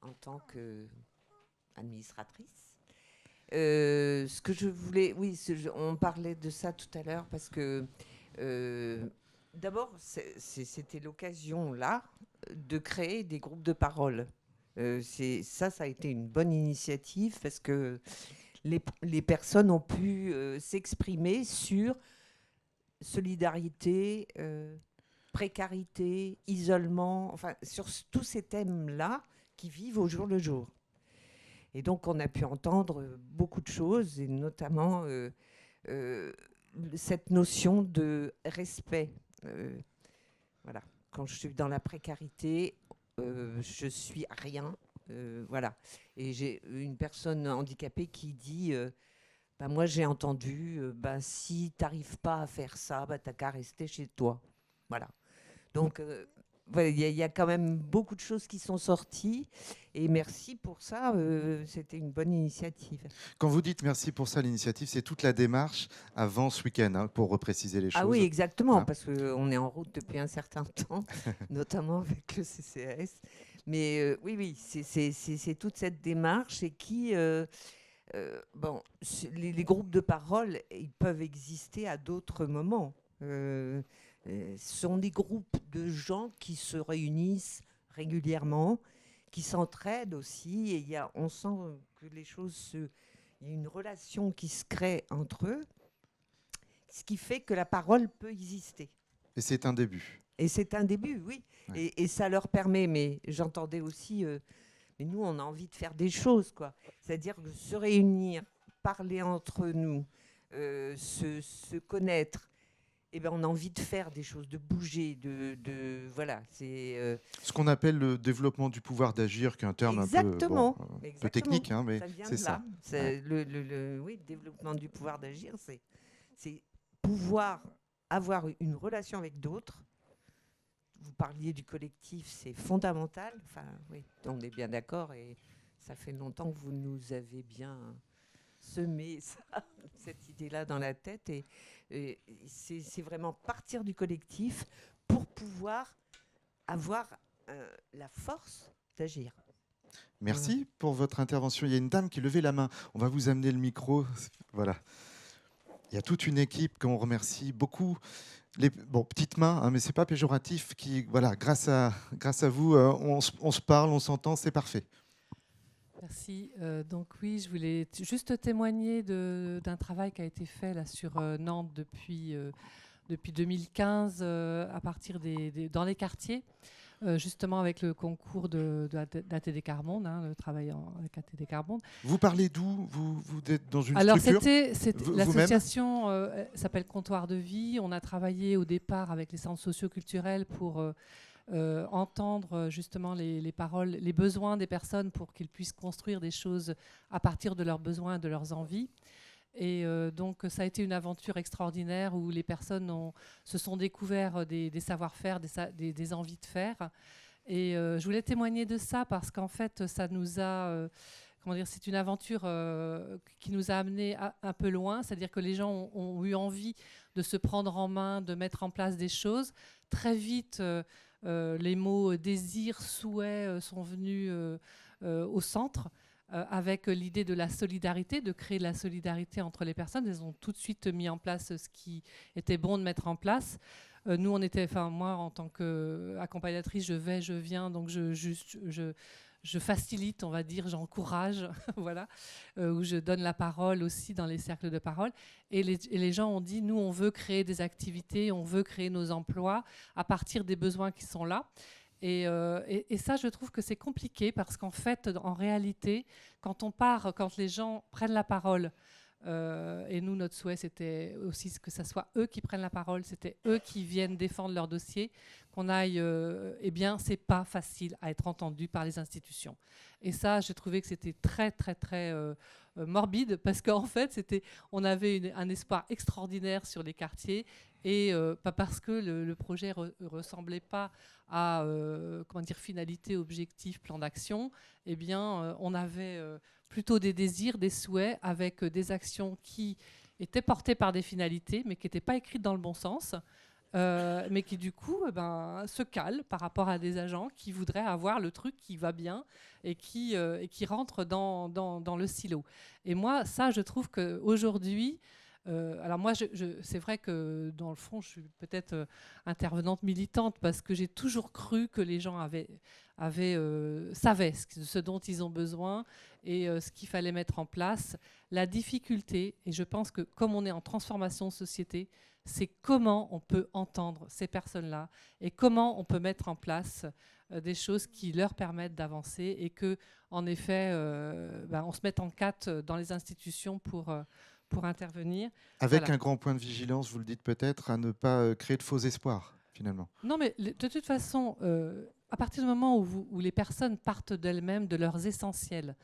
en tant qu'administratrice. Ce que je voulais, oui, on parlait de ça tout à l'heure parce que d'abord c'était l'occasion là de créer des groupes de parole. Ça a été une bonne initiative parce que les personnes ont pu s'exprimer sur solidarité, précarité, isolement, enfin sur tous ces thèmes-là qui vivent au jour le jour. Et donc on a pu entendre beaucoup de choses, et notamment cette notion de respect. Voilà. Quand je suis dans la précarité, je suis rien. Voilà. Et j'ai une personne handicapée qui dit moi j'ai entendu si tu n'arrives pas à faire ça, tu n'as qu'à rester chez toi. Voilà. Donc il y a quand même beaucoup de choses qui sont sorties, et merci pour ça, c'était une bonne initiative. Quand vous dites merci pour ça, l'initiative, c'est toute la démarche avant ce week-end, hein, pour repréciser les choses. Ah oui, exactement, Ah. parce qu'on est en route depuis un certain temps, notamment avec le CCAS. Mais oui, c'est toute cette démarche, et qui... les groupes de parole, ils peuvent exister à d'autres moments. Ce sont des groupes de gens qui se réunissent régulièrement, qui s'entraident aussi, et on sent que les choses il y a une relation qui se crée entre eux, ce qui fait que la parole peut exister. Et c'est un début. Et c'est un début, oui. Ouais. Et ça leur permet, mais j'entendais aussi, mais nous, on a envie de faire des choses, quoi. C'est-à-dire que se réunir, parler entre nous, se connaître, eh ben, on a envie de faire des choses, de bouger, voilà. C'est ce qu'on appelle le développement du pouvoir d'agir, qui est un terme un peu technique, hein, mais c'est ça. Ouais. Oui, le développement du pouvoir d'agir, c'est pouvoir avoir une relation avec d'autres. Vous parliez du collectif, c'est fondamental. Enfin, oui, on est bien d'accord, et ça fait longtemps que vous nous avez bien semé cette idée-là dans la tête, et c'est vraiment partir du collectif pour pouvoir avoir la force d'agir. Merci pour votre intervention. Il y a une dame qui levait la main. On va vous amener le micro. Voilà. Il y a toute une équipe qu'on remercie beaucoup. Petites mains, hein, mais c'est pas péjoratif. Voilà, grâce à vous, on se parle, on s'entend, c'est parfait. Merci. Donc oui, je voulais juste témoigner d'un travail qui a été fait là sur Nantes depuis 2015, à partir dans les quartiers, justement avec le concours d'ATD Quart-Monde, hein, le travail avec ATD Quart-Monde. Vous parlez d'où ? Vous êtes dans une Alors structure ? c'était l'association s'appelle Comptoir de Vie. On a travaillé au départ avec les centres socioculturels pour entendre justement les paroles, les besoins des personnes, pour qu'ils puissent construire des choses à partir de leurs besoins, de leurs envies. Et donc ça a été une aventure extraordinaire où les personnes se sont découverts des savoir-faire, des envies de faire. Et je voulais témoigner de ça parce qu'en fait ça nous a... c'est une aventure qui nous a amenés un peu loin, c'est-à-dire que les gens ont eu envie de se prendre en main, de mettre en place des choses. Très vite, les mots désir, souhait sont venus au centre, avec l'idée de la solidarité, de créer de la solidarité entre les personnes. Elles ont tout de suite mis en place ce qui était bon de mettre en place. Nous, moi, en tant qu'accompagnatrice, je viens, donc je facilite, on va dire, j'encourage, voilà, où je donne la parole aussi dans les cercles de parole. Et les gens ont dit, nous, on veut créer des activités, on veut créer nos emplois à partir des besoins qui sont là. Et ça, je trouve que c'est compliqué parce qu'en fait, en réalité, quand les gens prennent la parole, et nous, notre souhait, c'était aussi que ce soit eux qui prennent la parole, c'était eux qui viennent défendre leur dossier, qu'on aille... c'est pas facile à être entendu par les institutions. Et ça, j'ai trouvé que c'était très, très, très morbide, parce qu'en fait, on avait un espoir extraordinaire sur les quartiers, Et pas parce que le projet ne ressemblait pas à finalité, objectif, plan d'action, eh bien, on avait plutôt des désirs, des souhaits, avec des actions qui étaient portées par des finalités, mais qui n'étaient pas écrites dans le bon sens, mais qui du coup se calent par rapport à des agents qui voudraient avoir le truc qui va bien et qui rentre dans le silo. Et moi, ça, je trouve qu'aujourd'hui, alors moi, c'est vrai que dans le fond, je suis peut-être intervenante militante parce que j'ai toujours cru que les gens savaient ce dont ils ont besoin et ce qu'il fallait mettre en place. La difficulté, et je pense que comme on est en transformation de société, c'est comment on peut entendre ces personnes-là et comment on peut mettre en place des choses qui leur permettent d'avancer et que, en effet, on se mette en quatre dans les institutions pour intervenir. Avec Voilà. un grand point de vigilance, vous le dites peut-être, à ne pas créer de faux espoirs, finalement. Non, mais de toute façon, à partir du moment où les personnes partent d'elles-mêmes, de leurs essentiels,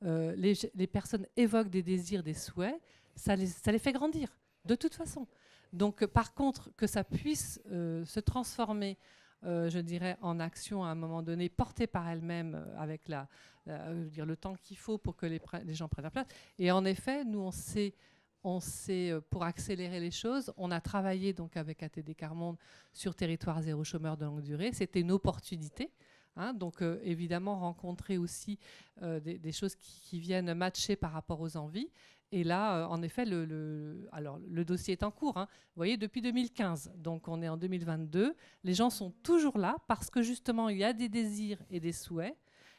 les personnes évoquent des désirs, des souhaits, ça les fait grandir, de toute façon. Donc, par contre, que ça puisse se transformer, je dirais, en action à un moment donné, portée par elles-mêmes, avec le temps qu'il faut pour que les gens prennent la place. Et en effet, nous, on sait, pour accélérer les choses, on a travaillé donc avec ATD Quart Monde sur Territoire zéro chômeur de longue durée. C'était une opportunité. Donc évidemment, rencontrer aussi des choses qui viennent matcher par rapport aux envies. Et là, en effet, le dossier est en cours. Vous voyez, depuis 2015. Donc on est en 2022. Les gens sont toujours là parce que justement, il y a des désirs et des souhaits.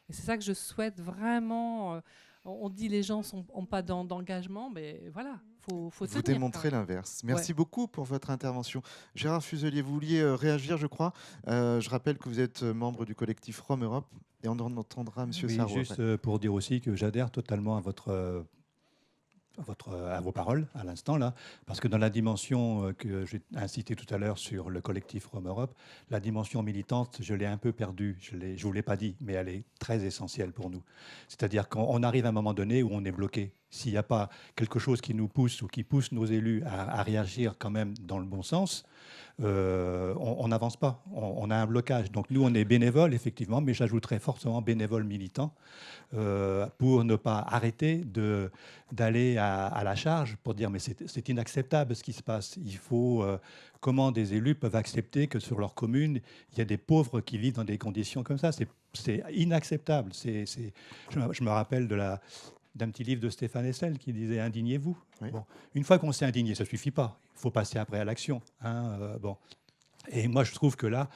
Et c'est ça que je souhaite vraiment... on dit les gens n'ont pas d'engagement, mais voilà, faut Vous tenir. démontrez l'inverse. Merci beaucoup pour votre intervention. Gérard Fuselier, vous vouliez réagir, je crois. Je rappelle que vous êtes membre du collectif Rome Europe et on en entendra M. Sarraud. Juste pour dire aussi que j'adhère totalement à vos paroles à l'instant là, parce que dans la dimension que j'ai incité tout à l'heure sur le collectif Rome Europe, la dimension militante, je l'ai un peu perdue, je ne vous l'ai pas dit, mais elle est très essentielle pour nous. C'est-à-dire qu'on arrive à un moment donné où on est bloqué. S'il n'y a pas quelque chose qui nous pousse ou qui pousse nos élus à réagir quand même dans le bon sens, on n'avance pas, on a un blocage. Donc nous, on est bénévoles, effectivement, mais j'ajouterais forcément bénévoles militants pour ne pas arrêter d'aller à la charge pour dire mais c'est inacceptable ce qui se passe. Il faut... comment des élus peuvent accepter que sur leur commune, il y a des pauvres qui vivent dans des conditions comme ça. C'est inacceptable. Je me rappelle d'un petit livre de Stéphane Hessel qui disait « Indignez-vous Oui. ». Bon, une fois qu'on s'est indigné, ça ne suffit pas. Il faut passer après à l'action. Bon. Et moi, je trouve que là,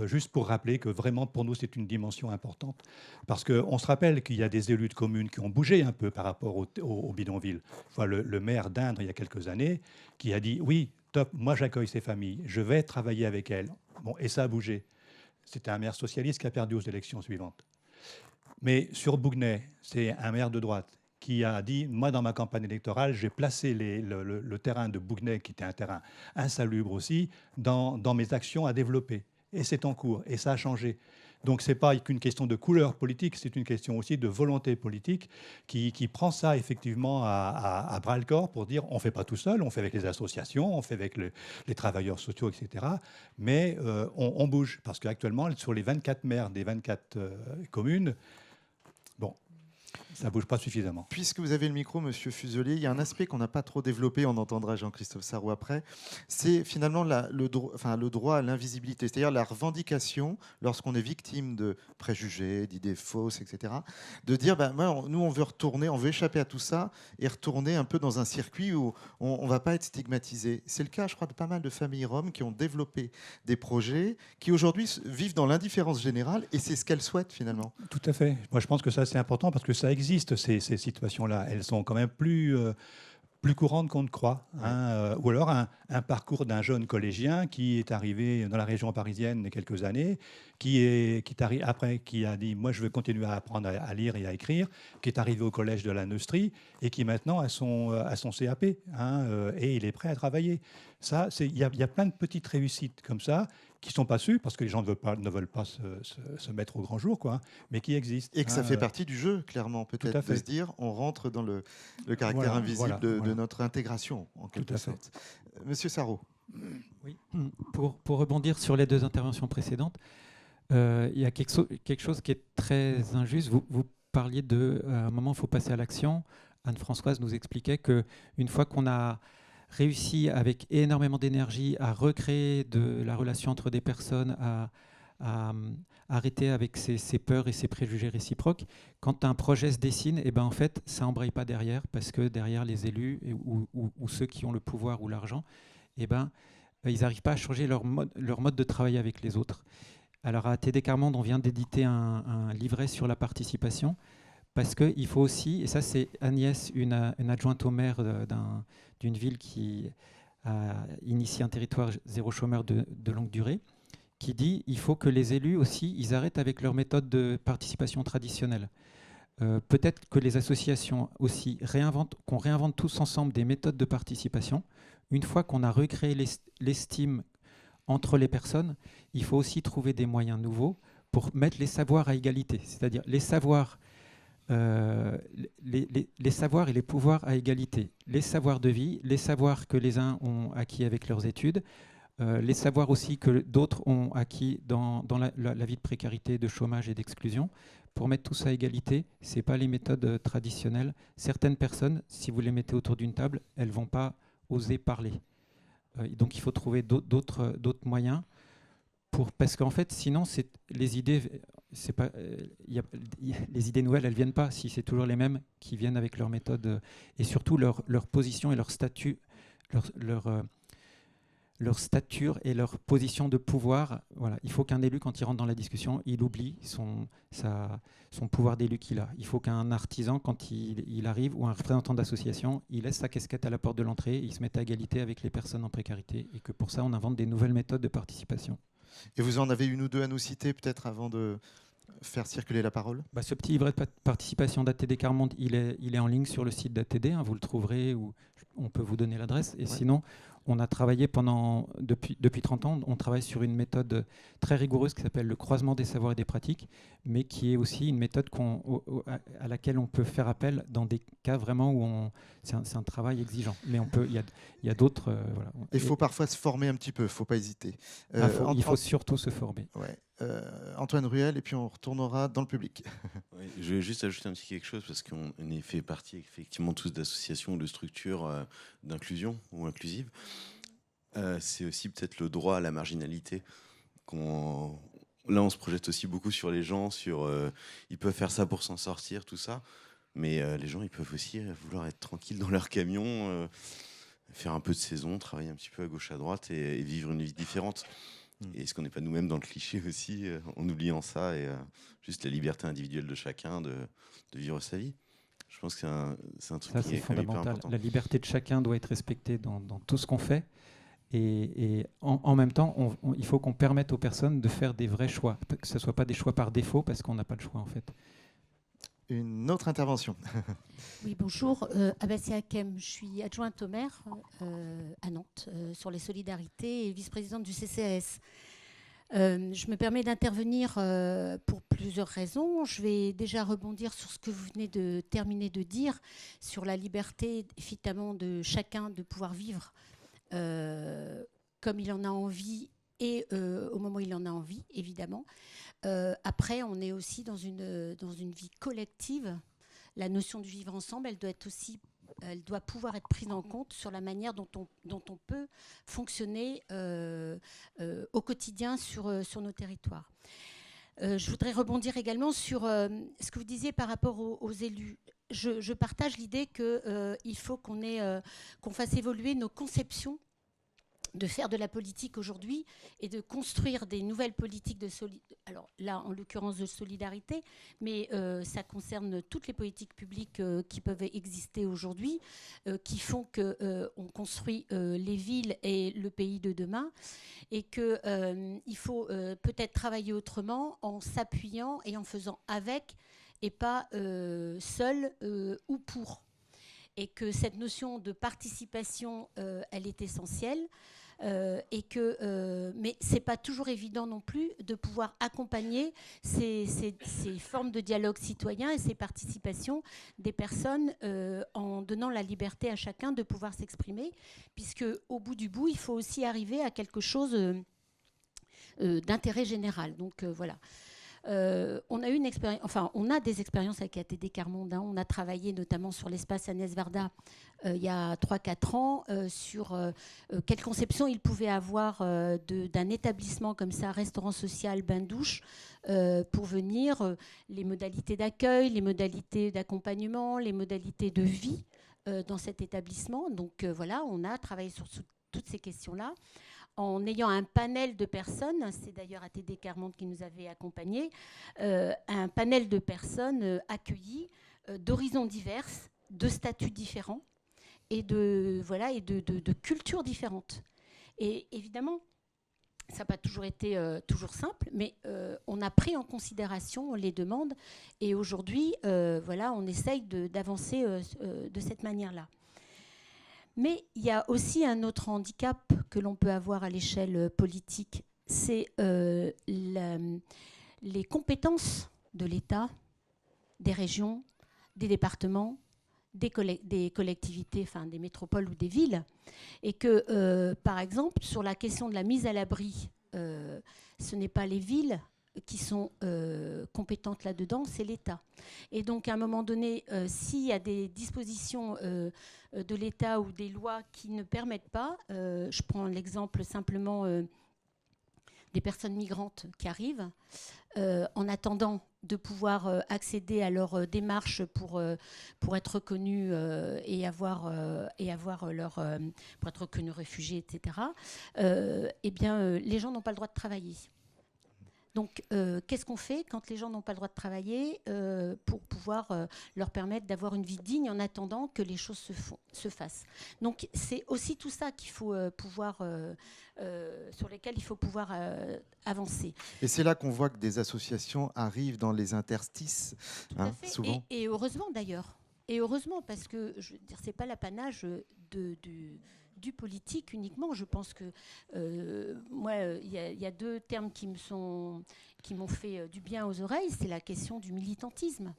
juste pour rappeler que vraiment, pour nous, c'est une dimension importante. Parce qu'on se rappelle qu'il y a des élus de communes qui ont bougé un peu par rapport au bidonville. Enfin, le maire d'Indre, il y a quelques années, qui a dit « Oui, top, moi j'accueille ces familles, je vais travailler avec elles ». Bon, et ça a bougé. C'était un maire socialiste qui a perdu aux élections suivantes. Mais sur Bougnay, c'est un maire de droite qui a dit, moi dans ma campagne électorale, j'ai placé le terrain de Bougnay, qui était un terrain insalubre aussi, dans mes actions à développer. Et c'est en cours, et ça a changé. Donc ce n'est pas qu'une question de couleur politique, c'est une question aussi de volonté politique qui prend ça effectivement à bras-le-corps pour dire on ne fait pas tout seul, on fait avec les associations, on fait avec les travailleurs sociaux, etc. Mais on bouge, parce qu'actuellement, sur les 24 maires des 24 communes, bon, ça ne bouge pas suffisamment. Puisque vous avez le micro, Monsieur Fuselier, il y a un aspect qu'on n'a pas trop développé, on entendra Jean-Christophe Sarraud après, c'est finalement le droit à l'invisibilité, c'est-à-dire la revendication, lorsqu'on est victime de préjugés, d'idées fausses, etc., de dire, nous on veut retourner, on veut échapper à tout ça et retourner un peu dans un circuit où on ne va pas être stigmatisé. C'est le cas, je crois, de pas mal de familles roms qui ont développé des projets, qui aujourd'hui vivent dans l'indifférence générale et c'est ce qu'elles souhaitent finalement. Tout à fait. Moi je pense que ça c'est important parce que ça existe, ces situations-là. Elles sont quand même plus courantes qu'on ne croit. Ou alors un parcours d'un jeune collégien qui est arrivé dans la région parisienne il y a quelques années, qui a dit « moi je veux continuer à apprendre à lire et à écrire », qui est arrivé au collège de la Neustrie et qui maintenant a son CAP et il est prêt à travailler. Il y a plein de petites réussites comme ça qui ne sont pas sues parce que les gens ne veulent pas se mettre au grand jour, mais qui existent. Et que ça fait partie du jeu, clairement, peut-être, de se dire on rentre dans le caractère invisible de notre intégration, en quelque sorte. Monsieur Sarraud. Oui. Pour rebondir sur les deux interventions précédentes, il y a quelque chose qui est très injuste. Vous parliez à un moment, il faut passer à l'action. Anne-Françoise nous expliquait qu'une fois qu'on a réussi avec énormément d'énergie à recréer de la relation entre des personnes, à arrêter avec ses peurs et ses préjugés réciproques, quand un projet se dessine, et ben en fait, ça n'embraye pas derrière, parce que derrière les élus ou ceux qui ont le pouvoir ou l'argent, et ben, ils n'arrivent pas à changer leur mode de travail avec les autres. Alors à TD Carmonde, on vient d'éditer un livret sur la participation, parce qu'il faut aussi, et ça c'est Agnès, une adjointe au maire d'une ville qui a initié un territoire zéro chômeur de longue durée, qui dit il faut que les élus aussi, ils arrêtent avec leur méthode de participation traditionnelle. Peut-être que les associations aussi qu'on réinvente tous ensemble des méthodes de participation. Une fois qu'on a recréé l'estime entre les personnes, il faut aussi trouver des moyens nouveaux pour mettre les savoirs à égalité, c'est-à-dire les savoirs les savoirs et les pouvoirs à égalité. Les savoirs de vie, les savoirs que les uns ont acquis avec leurs études, les savoirs aussi que d'autres ont acquis dans la vie de précarité, de chômage et d'exclusion. Pour mettre tout ça à égalité, ce n'est pas les méthodes traditionnelles. Certaines personnes, si vous les mettez autour d'une table, elles ne vont pas oser parler. Donc il faut trouver d'autres moyens. Parce qu'en fait, sinon, les idées nouvelles, elles ne viennent pas si c'est toujours les mêmes qui viennent avec leur méthode et surtout leur position et leur statut, leur stature et leur position de pouvoir. Voilà. Il faut qu'un élu, quand il rentre dans la discussion, il oublie son pouvoir d'élu qu'il a. Il faut qu'un artisan, quand il arrive, ou un représentant d'association, il laisse sa casquette à la porte de l'entrée, il se mette à égalité avec les personnes en précarité et que pour ça, on invente des nouvelles méthodes de participation. Et vous en avez une ou deux à nous citer, peut-être, avant de faire circuler la parole? Ce petit livret de participation d'ATD Carmonde, il est en ligne sur le site d'ATD, vous le trouverez, ou on peut vous donner l'adresse. Et sinon, on a travaillé depuis 30 ans, on travaille sur une méthode très rigoureuse qui s'appelle le croisement des savoirs et des pratiques, mais qui est aussi une méthode à laquelle on peut faire appel dans des cas vraiment où c'est un travail exigeant. Mais il y a d'autres... voilà. Il faut parfois se former un petit peu, il ne faut pas hésiter. Il faut surtout se former. Ouais. Antoine Ruel, et puis on retournera dans le public. Oui, je vais juste ajouter un petit quelque chose, parce qu'on fait partie effectivement tous d'associations ou de structures d'inclusion ou inclusives. C'est aussi peut-être le droit à la marginalité. Là, on se projette aussi beaucoup sur les gens, ils peuvent faire ça pour s'en sortir, tout ça. Mais les gens, ils peuvent aussi vouloir être tranquilles dans leur camion, faire un peu de saison, travailler un petit peu à gauche, à droite et vivre une vie différente. Et est-ce qu'on n'est pas nous-mêmes dans le cliché aussi, en oubliant ça, et juste la liberté individuelle de chacun de vivre sa vie? Je pense que c'est un truc ça, qui est fondamental. hyper important. La liberté de chacun doit être respectée dans tout ce qu'on fait. Et en même temps, il faut qu'on permette aux personnes de faire des vrais choix, que ce ne soit pas des choix par défaut, parce qu'on n'a pas le choix en fait. Une autre intervention. Oui, bonjour. Abassia Hakem, je suis adjointe au maire à Nantes sur les solidarités et vice-présidente du CCAS. Je me permets d'intervenir pour plusieurs raisons. Je vais déjà rebondir sur ce que vous venez de terminer de dire, sur la liberté évidemment de chacun de pouvoir vivre comme il en a envie et au moment où il en a envie, évidemment. Après, on est aussi dans une vie collective. La notion du vivre ensemble, elle doit pouvoir être prise en compte sur la manière dont on peut fonctionner au quotidien sur nos territoires. Je voudrais rebondir également sur ce que vous disiez par rapport aux élus. Je partage l'idée qu'il faut qu'on fasse évoluer nos conceptions de faire de la politique aujourd'hui et de construire des nouvelles politiques alors là en l'occurrence de solidarité, mais ça concerne toutes les politiques publiques qui peuvent exister aujourd'hui, qui font qu'on construit les villes et le pays de demain, et qu'il faut peut-être travailler autrement en s'appuyant et en faisant avec et pas seul ou pour. Et que cette notion de participation, elle est essentielle. Mais c'est pas toujours évident non plus de pouvoir accompagner ces formes de dialogue citoyen et ces participations des personnes en donnant la liberté à chacun de pouvoir s'exprimer, puisque au bout du bout, il faut aussi arriver à quelque chose d'intérêt général. Donc voilà. On a des expériences avec ATD Quart Monde. On a travaillé notamment sur l'espace Agnès Varda il y a 3-4 ans sur quelle conception il pouvait avoir d'un établissement comme ça, restaurant social, bain-douche, pour venir, les modalités d'accueil, les modalités d'accompagnement, les modalités de vie dans cet établissement. Donc voilà, on a travaillé sur toutes ces questions-là, en ayant un panel de personnes, c'est d'ailleurs ATD Quart Monde qui nous avait accompagnés, un panel de personnes accueillies d'horizons diverses, de statuts différents et de cultures différentes. Et évidemment, ça n'a pas toujours été toujours simple, mais on a pris en considération les demandes et aujourd'hui, on essaye d'avancer de cette manière-là. Mais il y a aussi un autre handicap que l'on peut avoir à l'échelle politique, c'est les compétences de l'État, des régions, des départements, des collectivités, enfin des métropoles ou des villes. Et que, par exemple, sur la question de la mise à l'abri, ce n'est pas les villes qui sont compétentes là-dedans, c'est l'État. Et donc, à un moment donné, s'il y a des dispositions de l'État ou des lois qui ne permettent pas, je prends l'exemple simplement des personnes migrantes qui arrivent, en attendant de pouvoir accéder à leur démarche pour être reconnues et avoir pour être reconnues réfugiés, etc., les gens n'ont pas le droit de travailler. Donc, qu'est-ce qu'on fait quand les gens n'ont pas le droit de travailler pour pouvoir leur permettre d'avoir une vie digne en attendant que les choses se fassent. Donc, c'est aussi tout ça qu'il faut sur lesquels il faut pouvoir avancer. Et c'est là qu'on voit que des associations arrivent dans les interstices, souvent. Et heureusement d'ailleurs. Et heureusement, parce que je veux dire, c'est pas l'apanage du politique uniquement. Je pense que moi, il y a deux termes qui m'ont fait du bien aux oreilles. C'est la question du militantisme.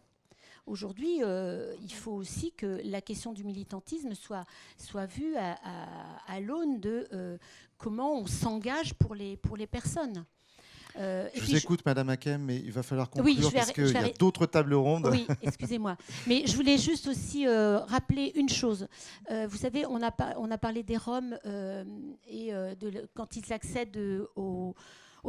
Aujourd'hui, il faut aussi que la question du militantisme soit vue à l'aune de comment on s'engage pour les personnes. Je vous écoute, Madame Hakem, mais il va falloir conclure parce qu'il y a d'autres tables rondes. Oui, excusez-moi. Mais je voulais juste aussi rappeler une chose. Vous savez, on a parlé des Roms et quand ils accèdent au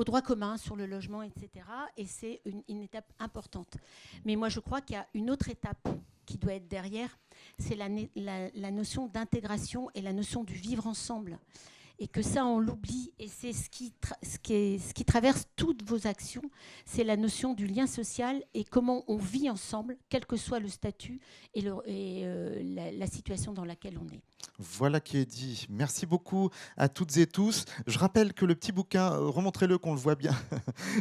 droit commun sur le logement, etc. Et c'est une étape importante. Mais moi, je crois qu'il y a une autre étape qui doit être derrière. C'est la notion d'intégration et la notion du vivre ensemble. Et que ça, on l'oublie, et c'est ce qui traverse toutes vos actions, c'est la notion du lien social et comment on vit ensemble, quel que soit le statut et la situation dans laquelle on est. Voilà qui est dit. Merci beaucoup à toutes et tous. Je rappelle que le petit bouquin, remontrez-le qu'on le voit bien,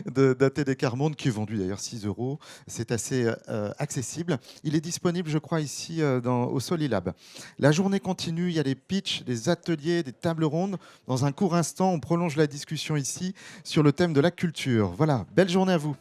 d'ATD Quart Monde, qui est vendu d'ailleurs 6 €, c'est assez accessible. Il est disponible, je crois, ici au Solilab. La journée continue, il y a des pitchs, des ateliers, des tables rondes. Dans un court instant, on prolonge la discussion ici sur le thème de la culture. Voilà, belle journée à vous.